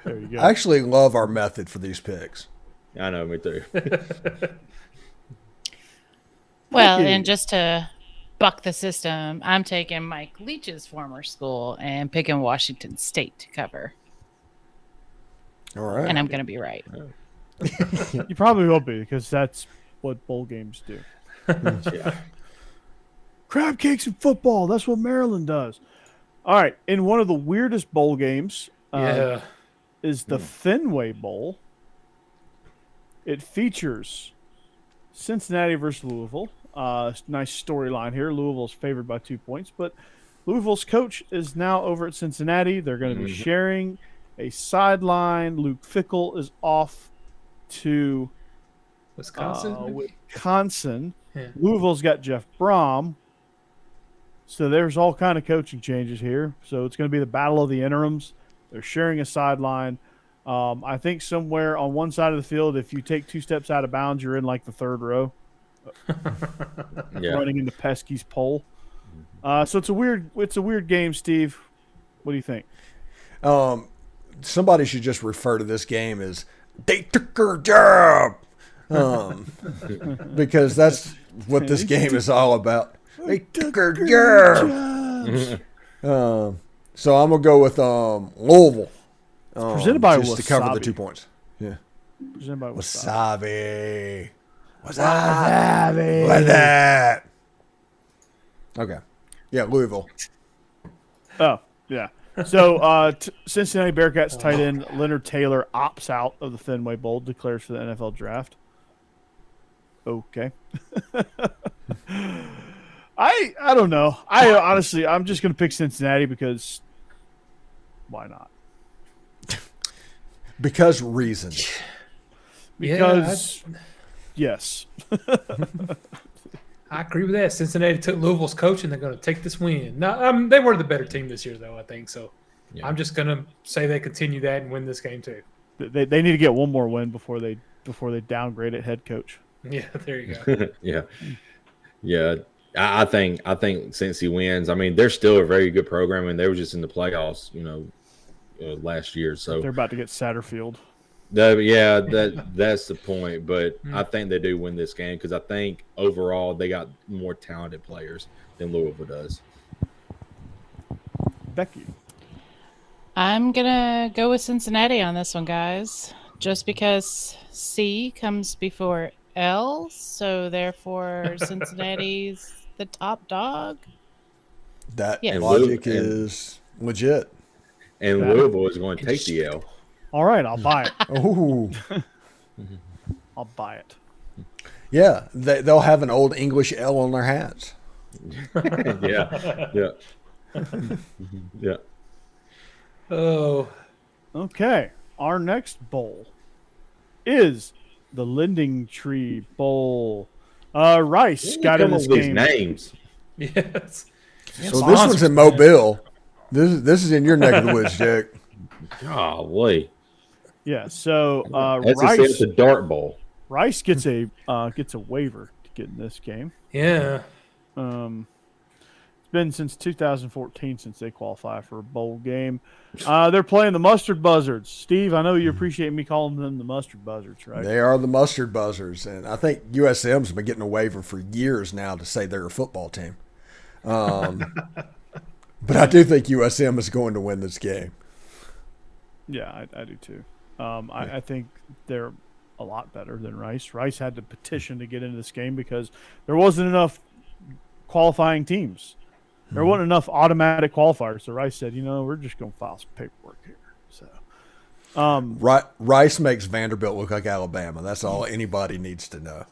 There you go. I actually love our method for these picks. I know, me too. Well, and just to buck the system, I'm taking Mike Leach's former school and picking Washington State to cover. All right. And I'm going to be right. You probably will be, because that's what bowl games do. Yeah. Crab cakes and football. That's what Maryland does. All right. In one of the weirdest bowl games is the Fenway Bowl. It features Cincinnati versus Louisville. Nice storyline here. Louisville's favored by 2 points, but Louisville's coach is now over at Cincinnati. They're going to be sharing a sideline. Luke Fickell is off to Wisconsin. Yeah. Louisville's got Jeff Brom. So there's all kind of coaching changes here. So it's going to be the battle of the interims. They're sharing a sideline. I think somewhere on one side of the field, if you take 2 steps out of bounds, you're in like the third row, running into Pesky's pole. So it's a weird game, Steve. What do you think? Somebody should just refer to this game as "they took her job," because that's what this game is all about. They took her job. So I'm gonna go with Louisville. Presented by just Wasabi. to cover the 2 points. Yeah. Presented by Wasabi. Wasabi. Like that. Okay. Yeah, Louisville. Oh, yeah. So Cincinnati Bearcats tight end Leonard Taylor opts out of the Fenway Bowl, declares for the NFL draft. Okay. I don't know. I'm just going to pick Cincinnati because why not? Because reasons. Because yes. I agree with that. Cincinnati took Louisville's coach, and they're going to take this win. Now, they were the better team this year, though, I think. So I'm just going to say they continue that and win this game, too. They need to get one more win before they downgrade it head coach. Yeah, there you go. Yeah. I think Cincy wins. I mean, they're still a very good program, and they were just in the playoffs, last year. So they're about to get Satterfield. That's the point. But I think they do win this game because I think overall they got more talented players than Louisville does. Becky. I'm going to go with Cincinnati on this one, guys, just because C comes before L, so therefore Cincinnati's the top dog. That logic is legit. And Louisville is going to take the L. All right, I'll buy it. Oh, I'll buy it. Yeah, they'll have an old English L on their hats. Yeah. Oh. Okay, our next bowl is the Lending Tree Bowl. Rice got in this game. Names. Yes. So this one's in Mobile. This is in your neck of the woods, Jack. Golly. Yeah. So Rice. It's a dart bowl. Rice gets a waiver to get in this game. Yeah. It's been since 2014 since they qualify for a bowl game. They're playing the Mustard Buzzards. Steve, I know you appreciate me calling them the Mustard Buzzards, right? They are the Mustard Buzzards, and I think USM's been getting a waiver for years now to say they're a football team. But I do think USM is going to win this game. Yeah, I do too. I think they're a lot better than Rice. Rice had to petition to get into this game because there wasn't enough qualifying teams. There wasn't enough automatic qualifiers. So Rice said, we're just going to file some paperwork here. So, Rice makes Vanderbilt look like Alabama. That's all anybody needs to know.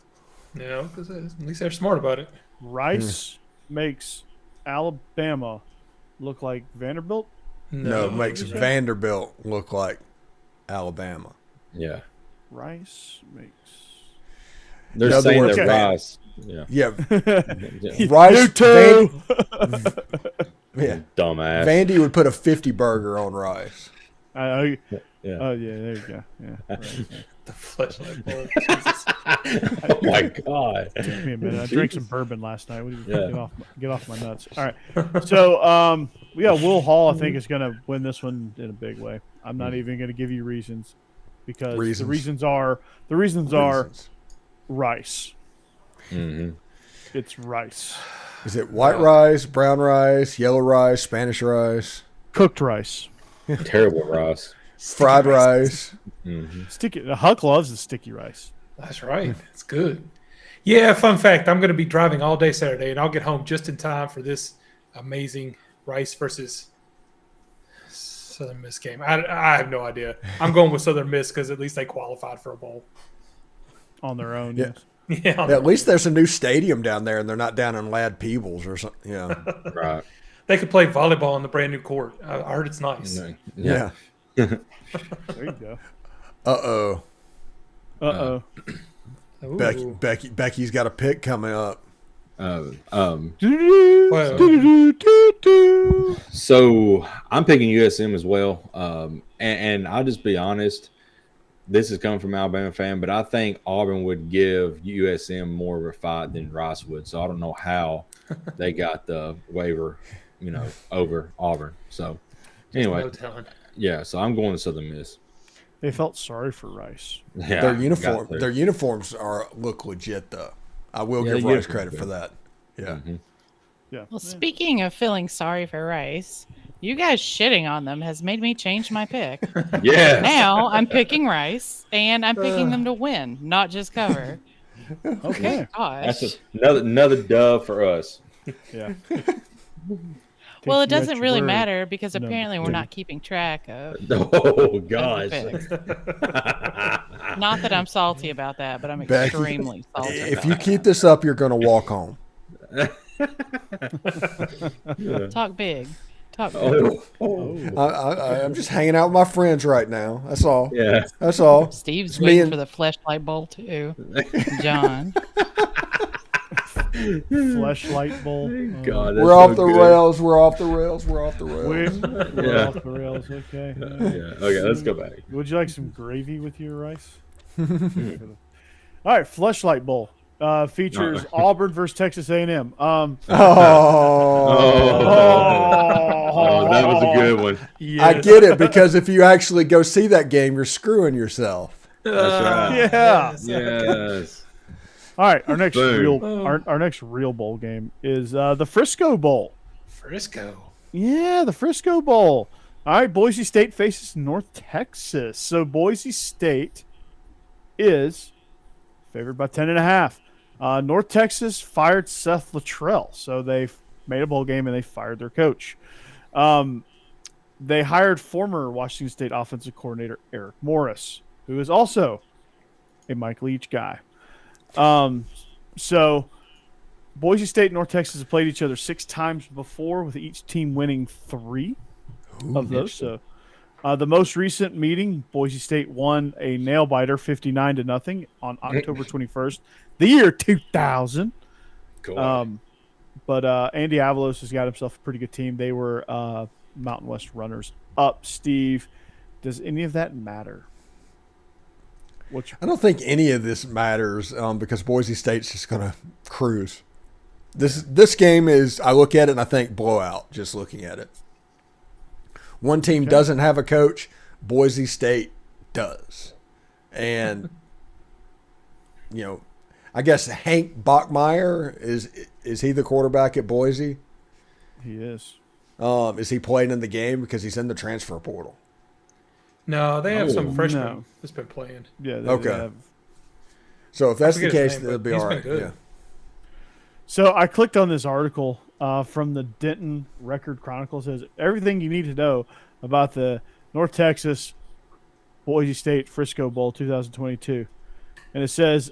Because at least they're smart about it. Rice makes Alabama look like Vanderbilt? No, it makes Vanderbilt look like Alabama. Yeah. Rice makes. They're saying that Rice. Yeah. Rice. Dumbass. Vandy would put a 50 burger on Rice. Yeah. Oh, yeah, there you go. Yeah. Right. The fleshlight bowl. Oh, my God. Took me a minute. I drank some bourbon last night. Get off my nuts. All right. So, Will Hall, I think, is going to win this one in a big way. I'm not even going to give you reasons because the reasons are Rice. Mm-hmm. It's rice. Is it white rice, brown rice, yellow rice, Spanish rice? Cooked rice. Terrible rice. Fried rice. Mm-hmm. Sticky. Huck loves the sticky rice. That's right. It's good. Yeah, fun fact. I'm going to be driving all day Saturday, and I'll get home just in time for this amazing Rice versus Southern Miss game. I have no idea. I'm going with Southern Miss because at least they qualified for a bowl. On their own, yeah. Yes. Yeah, At least there's a new stadium down there, and they're not down in Lad Peebles or something. Yeah. Right. They could play volleyball on the brand new court. I heard it's nice. Yeah. There you go. Uh-oh. Becky's got a pick coming up. So I'm picking USM as well. And I'll just be honest. This is coming from an Alabama fan, but I think Auburn would give USM more of a fight than Rice would. So I don't know how they got the waiver, over Auburn. So anyway, No telling. Yeah. So I'm going to Southern Miss. They felt sorry for Rice. Yeah, Their uniforms look legit though. I will give Rice credit for that. Yeah. Mm-hmm. Yeah. Well, speaking of feeling sorry for Rice, you guys shitting on them has made me change my pick. Yeah. Now I'm picking Rice, and I'm picking them to win, not just cover. Okay. Gosh. That's another dub for us. Yeah. Well, it doesn't really matter because apparently we're not keeping track of. Oh, gosh. Not that I'm salty about that, but I'm extremely salty. If you keep this up, you're going to walk home. Talk big. Talk big. I'm just hanging out with my friends right now. That's all. Yeah. That's all. Steve's waiting for the fleshlight bowl too. John. Fleshlight bowl. God, we're off the rails. We're off the rails. We're off the rails. We're off the rails. Okay. Yeah. Okay, let's go back. Would you like some gravy with your rice? All right, Fleshlight Bowl features Auburn versus Texas A&M. Oh, that was a good one. Yes. I get it because if you actually go see that game, you're screwing yourself. That's right. Yeah. Yes. All right, our next Boom. our next real bowl game is the Frisco Bowl. Frisco. Yeah, the Frisco Bowl. All right, Boise State faces North Texas. So Boise State is favored by 10.5. North Texas fired Seth Luttrell, so they made a bowl game and they fired their coach. They hired former Washington State offensive coordinator Eric Morris, who is also a Mike Leach guy. So Boise State and North Texas have played each other 6 times before, with each team winning 3 of those. So the most recent meeting, Boise State won a nail biter 59-0 on October 21st, the year 2000. Cool. But Andy Avalos has got himself a pretty good team. They were Mountain West runners up. Steve, does any of that matter? I don't think any of this matters because Boise State's just going to cruise. This game is, I look at it and I think blowout just looking at it. One team doesn't have a coach. Boise State does. And, I guess Hank Bachmeier, is he the quarterback at Boise? He is. Is he playing in the game because he's in the transfer portal? No, they have some freshman no. that's been playing. Yeah. Okay. Have. So if that's the forget his case, name, it'll but be he's all been right. good. Yeah. So I clicked on this article from the Denton Record Chronicle. It says everything you need to know about the North Texas Boise State Frisco Bowl 2022. And it says,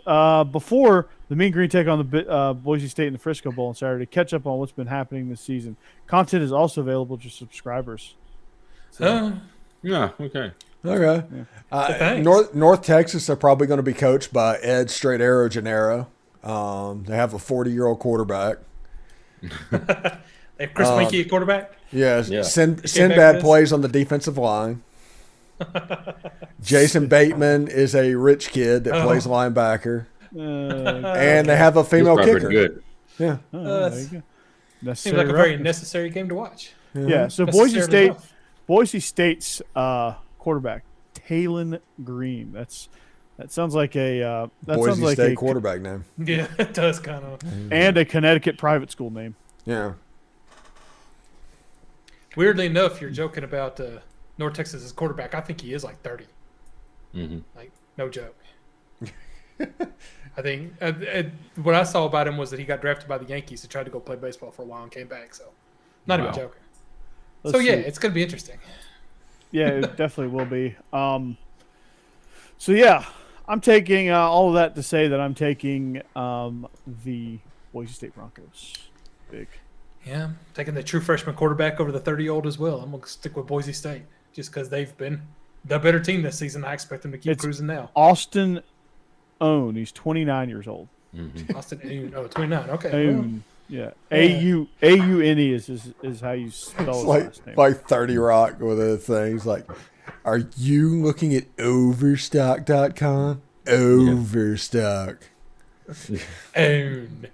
before the Mean Green take on the Boise State in the Frisco Bowl on Saturday, catch up on what's been happening this season. Content is also available to subscribers. Yeah, okay. Okay. Thanks. North Texas are probably going to be coached by Ed Straight Arrow Gennaro. They have a 40-year-old quarterback. They have Chris Winkie at quarterback. Yes. Yeah. Sinbad plays on the defensive line. Jason Bateman is a rich kid that plays linebacker. And they have a female He's probably kicker. good. Yeah. There you go. Seems like a very necessary game to watch. Yeah, so Necessarily rough. Boise State's quarterback, Talon Green. That sounds like a Boise State quarterback name. Yeah, it does kind of. and a Connecticut private school name. Yeah. Weirdly enough, you're joking about North Texas's quarterback. I think he is like 30. Mm-hmm. Like, no joke. I think what I saw about him was that he got drafted by the Yankees and tried to go play baseball for a while and came back. So, not even joking. Let's see. It's going to be interesting. Yeah, it definitely will be. So yeah, I'm taking all of that to say that I'm taking the Boise State Broncos. Big. Yeah, I'm taking the true freshman quarterback over the 30-year-old as well. I'm going to stick with Boise State just because they've been the better team this season. I expect them to keep cruising now. Austin Own. He's 29 years old. Mm-hmm. Austin, 29. Okay. Own. Yeah. A-U-N-E is how you spell his last name. Like 30 Rock with the things like, are you looking at Overstock.com? Overstock. Own.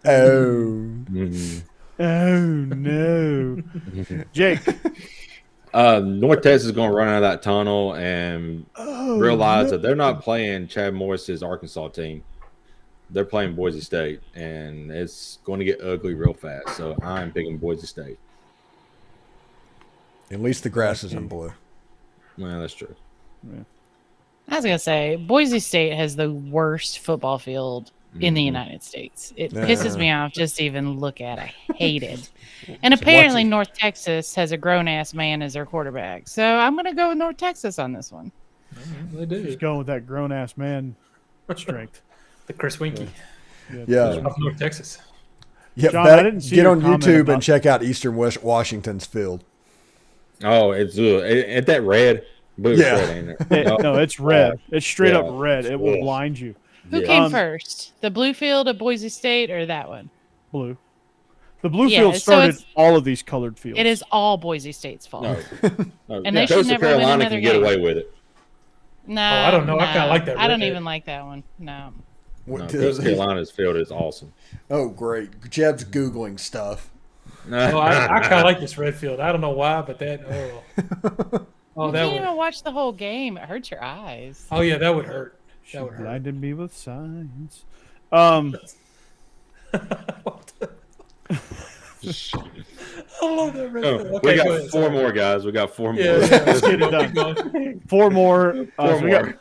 Mm-hmm. Oh, no. Jake. North Texas is going to run out of that tunnel and realize that they're not playing Chad Morris's Arkansas team. They're playing Boise State, and it's going to get ugly real fast. So I'm picking Boise State. At least the grass isn't blue. Well, that's true. Yeah. I was going to say, Boise State has the worst football field in the United States. It pisses me off just to even look at. I hate it. And apparently North Texas has a grown-ass man as their quarterback. So I'm going to go with North Texas on this one. They do. Just going with that grown-ass man strength. The Chris Winkie Yeah. of North Texas. Yeah, John, I didn't see get your on comment YouTube about- and check out Eastern Washington's field. Oh, it's that red. Blue Yeah. red, ain't it? No, it's red. It's straight up Yeah. red. It will Ugh. blind you. Who came first? The blue field of Boise State or that one? Blue. The blue Yeah, field so started it's- all of these colored fields. It is all Boise State's fault. No. No. And they should Coastal never win Carolina another can get game. away with it. No, I don't know. I kinda like that I don't red. even like that one. No. No, Coastal Carolina's field is awesome. Oh, great. Jeb's Googling stuff. Oh, I kind of like this red field. I don't know why, but that. Oh, You that can't would. even watch the whole game. It hurts your eyes. Oh yeah, that would hurt. She That would hurt. blinded me with science. I love that red field. Oh, Okay, we got go ahead, four sorry. more, guys. We got four more. Yeah, Let's get it Keep done. going. Four more. Four more.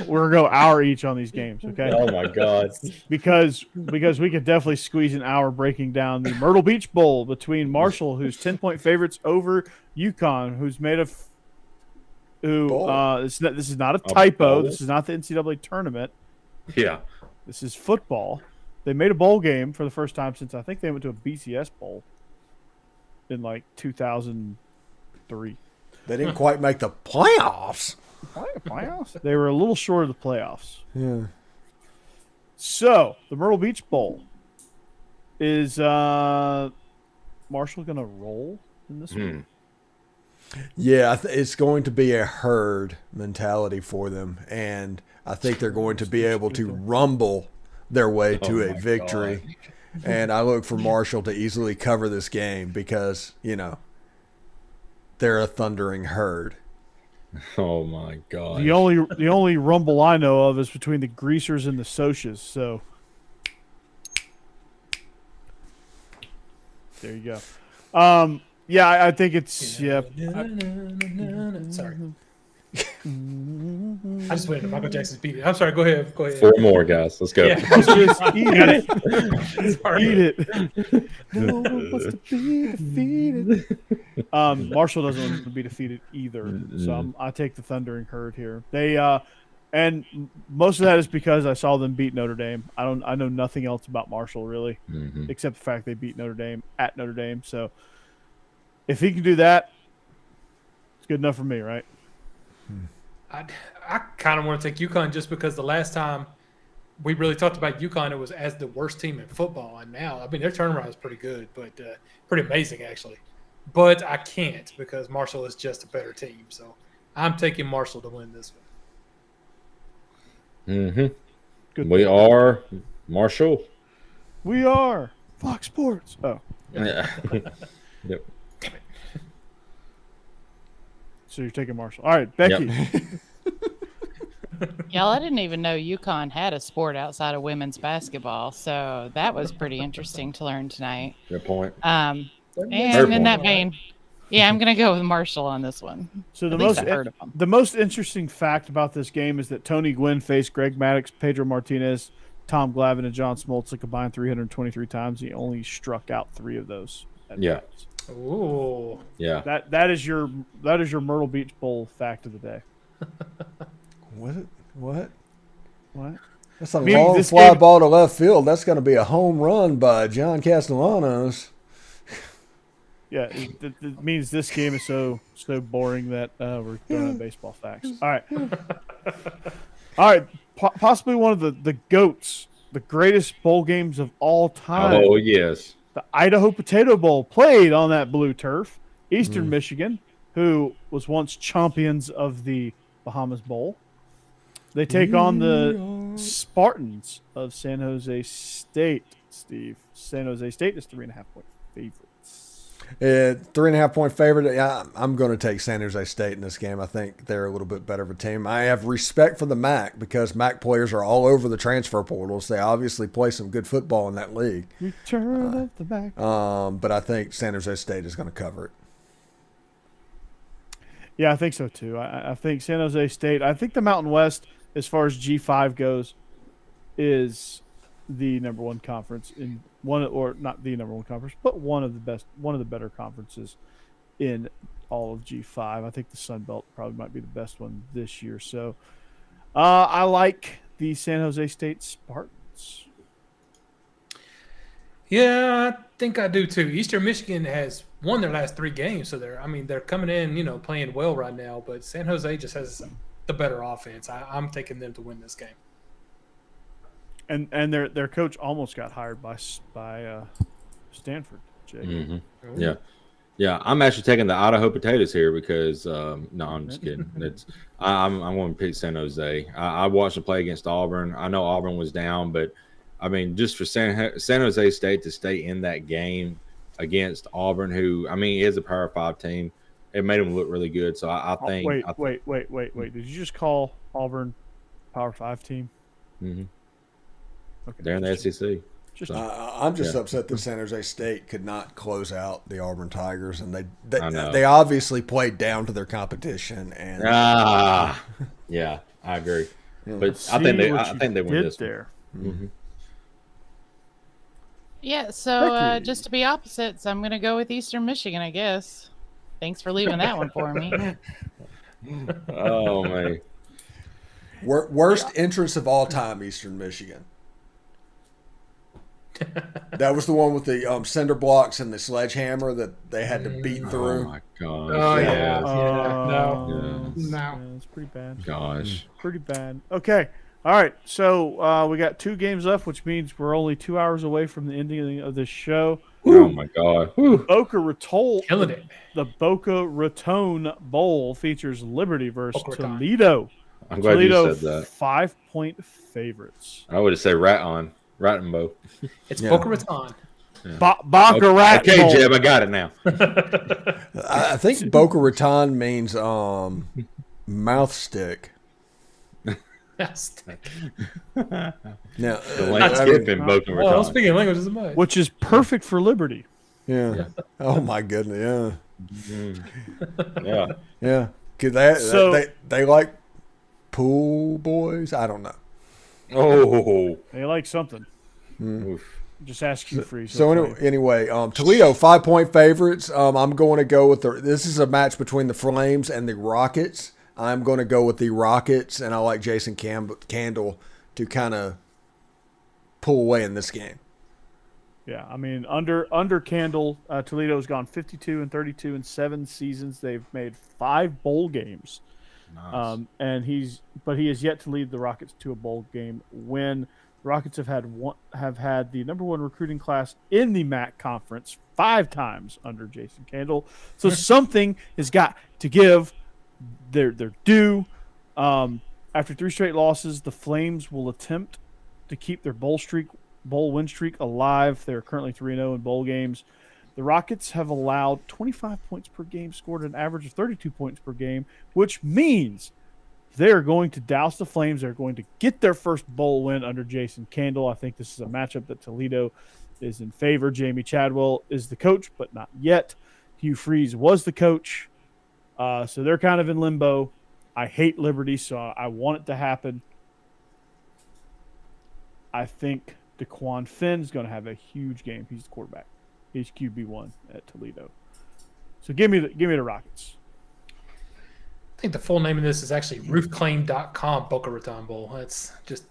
We're gonna go hour each on these games, okay? Oh my God. Because we could definitely squeeze an hour breaking down the Myrtle Beach Bowl between Marshall, who's 10-point favorites, over UConn, who's made of. This is not a typo. bowl? This is not the NCAA tournament. Yeah. This is football. They made a bowl game for the first time since I think they went to a BCS bowl in like 2003. They didn't quite make the playoffs. Playoffs? They were a little short of the playoffs. Yeah. So the Myrtle Beach Bowl is Marshall going to roll in this one? Yeah, it's going to be a herd mentality for them, and I think they're going to be able to rumble their way to a my victory. God. And I look for Marshall to easily cover this game because, they're a thundering herd. Oh my God. The only rumble I know of is between the Greasers and the Socias. So there you go. Yeah, I think it's Sorry. I just went to Michael Jackson's Beat It. I'm sorry. Go ahead. 4 more, guys. Let's go. Yeah. just eat it. Sorry. Eat it. No one wants to be defeated. Marshall doesn't want to be defeated either. So I take the Thundering Herd here. They and most of that is because I saw them beat Notre Dame. I know nothing else about Marshall really, except the fact they beat Notre Dame at Notre Dame. So if he can do that, it's good enough for me, right? I kind of want to take UConn just because the last time we really talked about UConn, it was as the worst team in football. And now, I mean, their turnaround is pretty good, but pretty amazing, actually. But I can't because Marshall is just a better team. So I'm taking Marshall to win this one. Good. We are Marshall. We are Fox Sports. Oh. Yeah. Yep. So you're taking Marshall. All right, Becky. Yep. Y'all, I didn't even know UConn had a sport outside of women's basketball, so that was pretty interesting to learn tonight. Good point. And in that vein, yeah, I'm gonna go with Marshall on this one. So The the most interesting fact about this game is that Tony Gwynn faced Greg Maddux, Pedro Martinez, Tom Glavine, and John Smoltz a combined 323 times. He only struck out 3 of those. Yeah. Ooh. Yeah. That is your Myrtle Beach Bowl fact of the day. What? What? That's a Meaning long this fly game- ball to left field. That's going to be a home run by John Castellanos. Yeah, it means this game is so boring that we're going on baseball facts. All right. All right. Possibly one of the GOATs, the greatest bowl games of all time. Oh, yes. The Idaho Potato Bowl played on that blue turf. Eastern Michigan, who was once champions of the Bahamas Bowl. They take on the Spartans of San Jose State, Steve. San Jose State is 3.5-point favorites. 3.5-point favorite. Yeah, I'm going to take San Jose State in this game. I think they're a little bit better of a team. I have respect for the MAC because MAC players are all over the transfer portals. They obviously play some good football in that league. Return of the MAC. But I think San Jose State is going to cover it. Yeah, I think so too. I think San Jose State. I think the Mountain West, as far as G5 goes, is the number one conference in one, or not the number one conference, but one of the better conferences in all of G5. I think the Sun Belt probably might be the best one this year. So I like the San Jose State Spartans. Yeah, I think I do too. Eastern Michigan has won their last 3 games, so they're coming in, playing well right now. But San Jose just has the better offense. I'm taking them to win this game. And their coach almost got hired by Stanford. Jake. Yeah. I'm actually taking the Idaho Potatoes here because no, I'm just kidding. I'm going to pick San Jose. I watched them play against Auburn. I know Auburn was down, but I mean, just for San Jose State to stay in that game against Auburn, who is a Power 5 team, it made them look really good. So I think. Wait! Did you just call Auburn Power 5 team? Mm-hmm. Okay, they're in the SEC. I'm just upset that San Jose State could not close out the Auburn Tigers, and they obviously played down to their competition. And yeah, I agree. But I think they win this there. Mm-hmm. Yeah, so just to be opposites, I'm going to go with Eastern Michigan, I guess. Thanks for leaving that one for me. Oh, man. Worst entrance of all time, Eastern Michigan. That was the one with the cinder blocks and the sledgehammer that they had to beat through. Oh, my gosh. Oh, yeah. No. No. It's pretty bad. Gosh. Pretty bad. Okay. All right. So we got 2 games left, which means we're only 2 hours away from the ending of this show. Oh, my God. Boca Raton. Killing it. The Boca Raton Bowl features Liberty versus Boca Raton. Toledo. I'm glad Toledo, you said that. 5-point favorites. I would say Raton. Raton Bowl. It's Yeah. Boca Raton. Baccarat Okay, Bowl. Jeb, I got it now. I think Boca Raton means mouth stick. Now, The link skip in Boca Well, I'm Raton. speaking languages as much. Which is perfect for Liberty. yeah. Oh my goodness. Yeah. Yeah. Yeah. So- They like pool boys. I don't know. Oh. They like something. Oof. Just ask Hugh Freeze. So anyway, Toledo 5-point favorites. I'm going to go with this is a match between the Flames and the Rockets. I'm going to go with the Rockets, and I like Jason Candle to kind of pull away in this game. Yeah, I mean, under Candle, Toledo's gone 52-32 in 7 seasons. They've made 5 bowl games, Nice. and he has yet to lead the Rockets to a bowl game win. The Rockets have had the number 1 recruiting class in the MAC conference 5 times under Jason Candle. So something has got to give. They're due. After 3 straight losses, the Flames will attempt to keep their bowl win streak alive. They're currently 3-0 in bowl games. The Rockets have allowed 25 points per game, scored an average of 32 points per game, which means they're going to douse the Flames. They're going to get their first bowl win under Jason Candle. I think this is a matchup that Toledo is in favor. Jamie Chadwell is the coach, but not yet. Hugh Freeze was the coach. So they're kind of in limbo. I hate Liberty, so I want it to happen. I think DeQuan Finn's going to have a huge game. He's the quarterback. He's QB1 at Toledo. So give me the Rockets. I think the full name of this is actually roofclaim.com Boca Raton Bowl. That's just,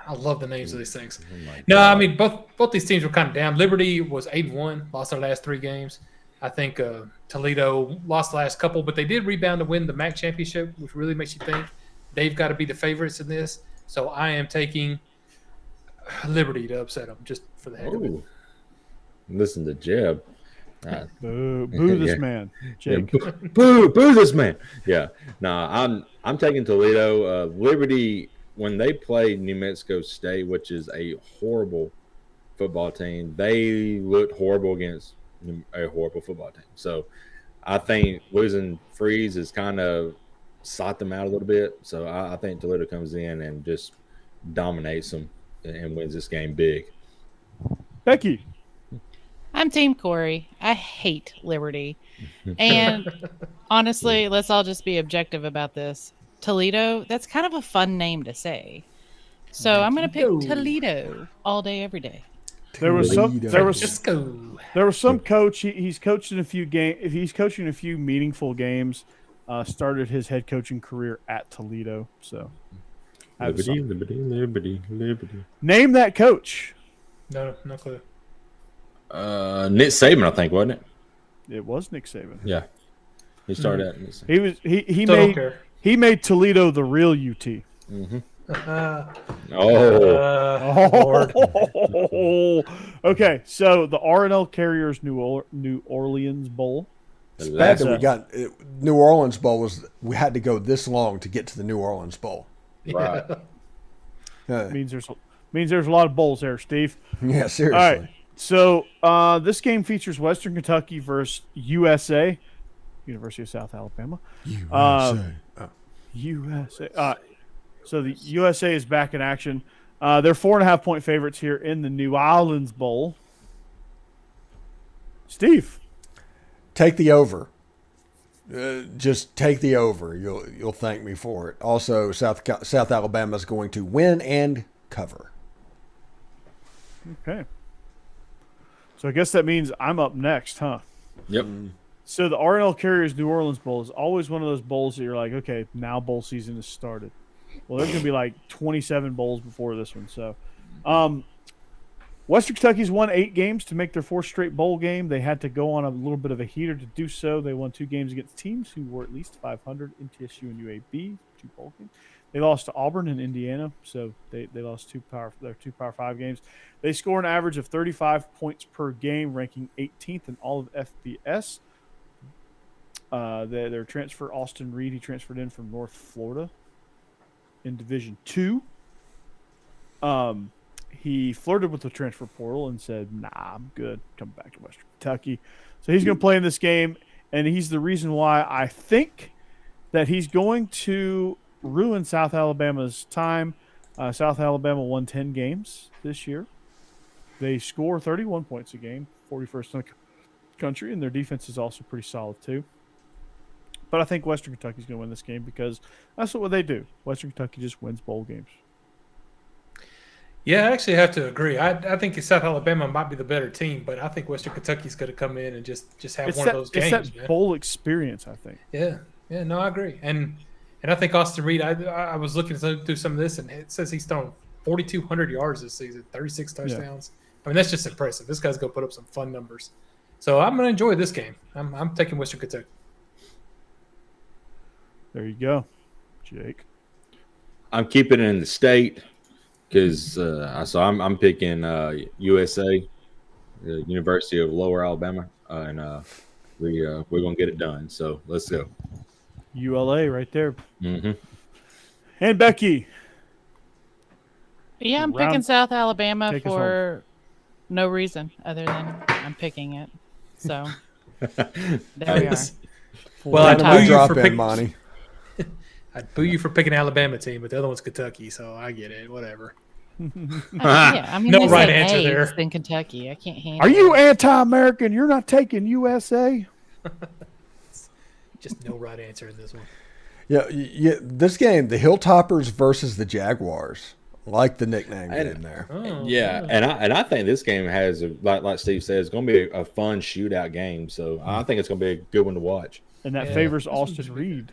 I love the names of these things. No, I mean, both these teams were kind of down. Liberty was 8-1, lost their last 3 games. I think Toledo lost the last couple, but they did rebound to win the MAC championship, which really makes you think they've got to be the favorites in this. So I am taking Liberty to upset them just for the heck of it. Ooh. Listen to Jeb. Boo this Yeah. man, Yeah, Jake. boo this man. Yeah. No, I'm taking Toledo. Liberty, when they play New Mexico State, which is a horrible football team, they looked horrible against a horrible football team. So I think losing Freeze has kind of sought them out a little bit. So I think Toledo comes in and just dominates them and wins this game big. Becky. I'm Team Corey. I hate Liberty. And honestly, let's all just be objective about this. Toledo, that's kind of a fun name to say. So I'm going to pick Toledo all day, every day. There was Let's go. some coach. He's coached in a few games. He's coaching a few meaningful games. Started his head coaching career at Toledo. So Liberty. Name that coach. No clue. Nick Saban, I think, wasn't it? It was Nick Saban. Yeah. He started at Nick Saban. He made Toledo the real UT. Mm-hmm. Lord. Okay, so the R&L Carriers New Orleans Bowl. It's bad that we got New Orleans Bowl we had to go this long to get to the New Orleans Bowl. Right. Means there's a lot of bowls there, Steve. Yeah, seriously. All right. So this game features Western Kentucky versus USA, University of South Alabama. USA. So the USA is back in action. They're 4.5-point favorites here in the New Orleans Bowl. Steve, take the over. Just take the over. You'll thank me for it. Also, South Alabama is going to win and cover. Okay. So I guess that means I'm up next, huh? Yep. So the R&L Carriers New Orleans Bowl is always one of those bowls that you're like, okay, now bowl season has started. Well, there's going to be like 27 bowls before this one. So Western Kentucky's won 8 games to make their 4th straight bowl game. They had to go on a little bit of a heater to do so. They won 2 games against teams who were at least 500, NTSU and UAB, 2 bowl games. They lost to Auburn and Indiana, so they lost their 2 Power 5 games. They score an average of 35 points per game, ranking 18th in all of FBS. Their transfer, Austin Reed, he transferred in from North Florida in Division II. he flirted with the transfer portal and said, "Nah, I'm good. Come back to Western Kentucky." So he's going to play in this game, and he's the reason why I think that he's going to ruin South Alabama's time. South Alabama won 10 games this year. They score 31 points a game, 41st in the country, and their defense is also pretty solid too. But I think Western Kentucky's going to win this game because that's what they do. Western Kentucky just wins bowl games. Yeah, I actually have to agree. I think South Alabama might be the better team, but I think Western Kentucky's going to come in and just have one of those games. It's that bowl experience, I think. Yeah, no, I agree. And I think Austin Reed, I was looking through some of this, and it says he's thrown 4,200 yards this season, 36 touchdowns. Yeah. I mean, that's just impressive. This guy's going to put up some fun numbers. So I'm going to enjoy this game. I'm taking Western Kentucky. There you go, Jake. I'm keeping it in the state because I'm picking USA, the University of Lower Alabama, and we're gonna get it done. So let's go. ULA right there. Mm-hmm. And Becky. Yeah, I'm picking South Alabama for no reason other than I'm picking it. So there we are. Well, I'd boo you for picking Monty. I'd boo you for picking Alabama team, but the other one's Kentucky, so I get it. Whatever. Yeah, I mean, no right answer there. In Kentucky, I can't handle. Are you anti-American? You're not taking USA. Just no right answer in this one. Yeah. This game, the Hilltoppers versus the Jaguars. I like the nickname in there. Yeah, and I think this game has, like Steve says, it's going to be a fun shootout game. So I think it's going to be a good one to watch. And that favors Austin Reed.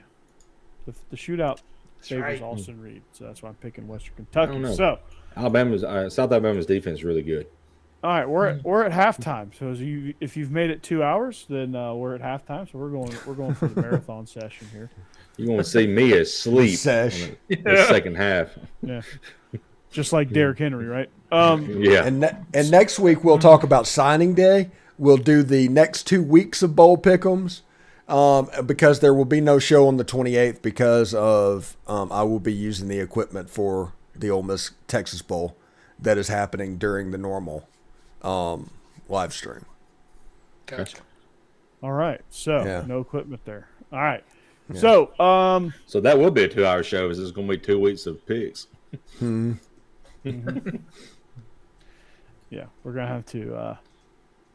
The shootout favors right. Austin Reed, so that's why I'm picking Western Kentucky. So South Alabama's defense is really good. All right, we're at halftime. So if you've made it 2 hours, then we're at halftime. So we're going for the marathon session here. You want to see me asleep in the second half? Yeah, just like Derrick Henry, right? Yeah. And next week we'll talk about signing day. We'll do the next 2 weeks of bowl pick'ems. Because there will be no show on the 28th because of I will be using the equipment for the Ole Miss Texas Bowl that is happening during the normal live stream. Gotcha. All right, so no equipment there. All right, yeah. So that will be a 2-hour show. This is going to be 2 weeks of picks. Mm-hmm. Yeah, we're gonna have to.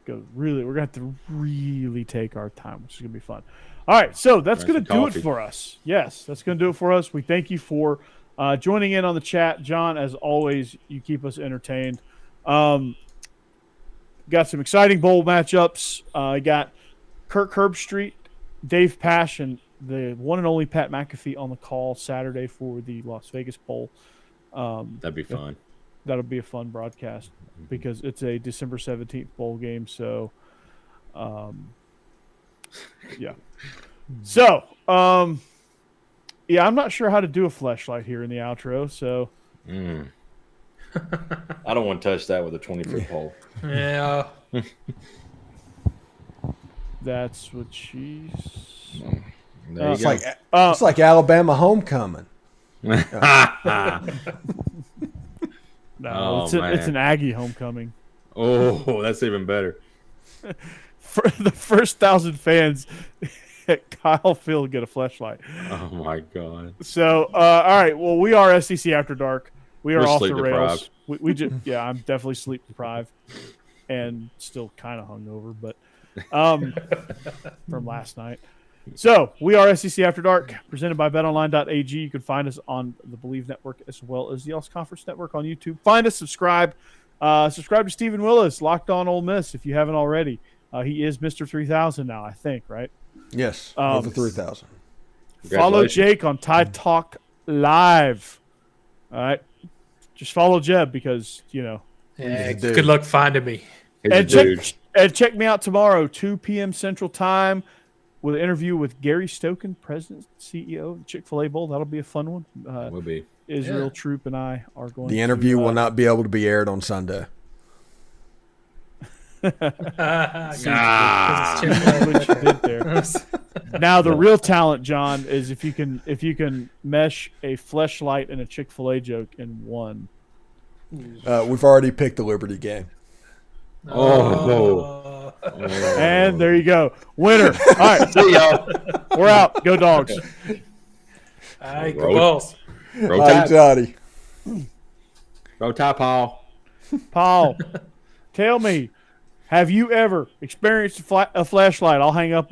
We're gonna have to really take our time, which is gonna be fun. All right, so that's gonna do it for us. Yes, that's gonna do it for us. We thank you for joining in on the chat, John. As always, you keep us entertained. Got some exciting bowl matchups. Got Kirk Herbstreit, Dave Pasch, and the one and only Pat McAfee on the call Saturday for the Las Vegas Bowl. That'd be fun. That'll be a fun broadcast because it's a December 17th bowl game. So, yeah. So, I'm not sure how to do a fleshlight here in the outro. So, I don't want to touch that with a 20-foot pole. Yeah. That's what she's. It's like Alabama homecoming. No, it's an Aggie homecoming. Oh, that's even better. For the first 1,000 fans at Kyle Field get a fleshlight. Oh my God. So, all right. Well, we are SEC After Dark. We're off the rails. We just, I'm definitely sleep deprived and still kind of hungover, but from last night. So we are SEC After Dark, presented by BetOnline.ag. You can find us on the Bleav Network as well as the All Conference Network on YouTube. Find us, subscribe. Subscribe to Stephen Willis, Locked On Ole Miss, if you haven't already. He is Mr. 3000 now, I think, right? Yes, over 3,000. Follow Jake on Tide Talk Live. All right. Just follow Jeb because, Yeah, good luck finding me. And check me out tomorrow, 2 p.m. Central Time, with an interview with Gary Stoken, President, CEO of the Chick-fil-A Bowl. That'll be a fun one. Will be. Israel Troop and I are going to... The interview will not be able to be aired on Sunday. What you did there. Now, the real talent, John, is if you can mesh a fleshlight and a Chick-fil-A joke in one. We've already picked the Liberty game. And there you go. Winner. All right. See y'all. We're out. Go Dogs. All right, go Roll. Vols. Roll Hi, Tide. Johnny. Roll Tide, Paul. Paul, tell me, have you ever experienced a flashlight? I'll hang up.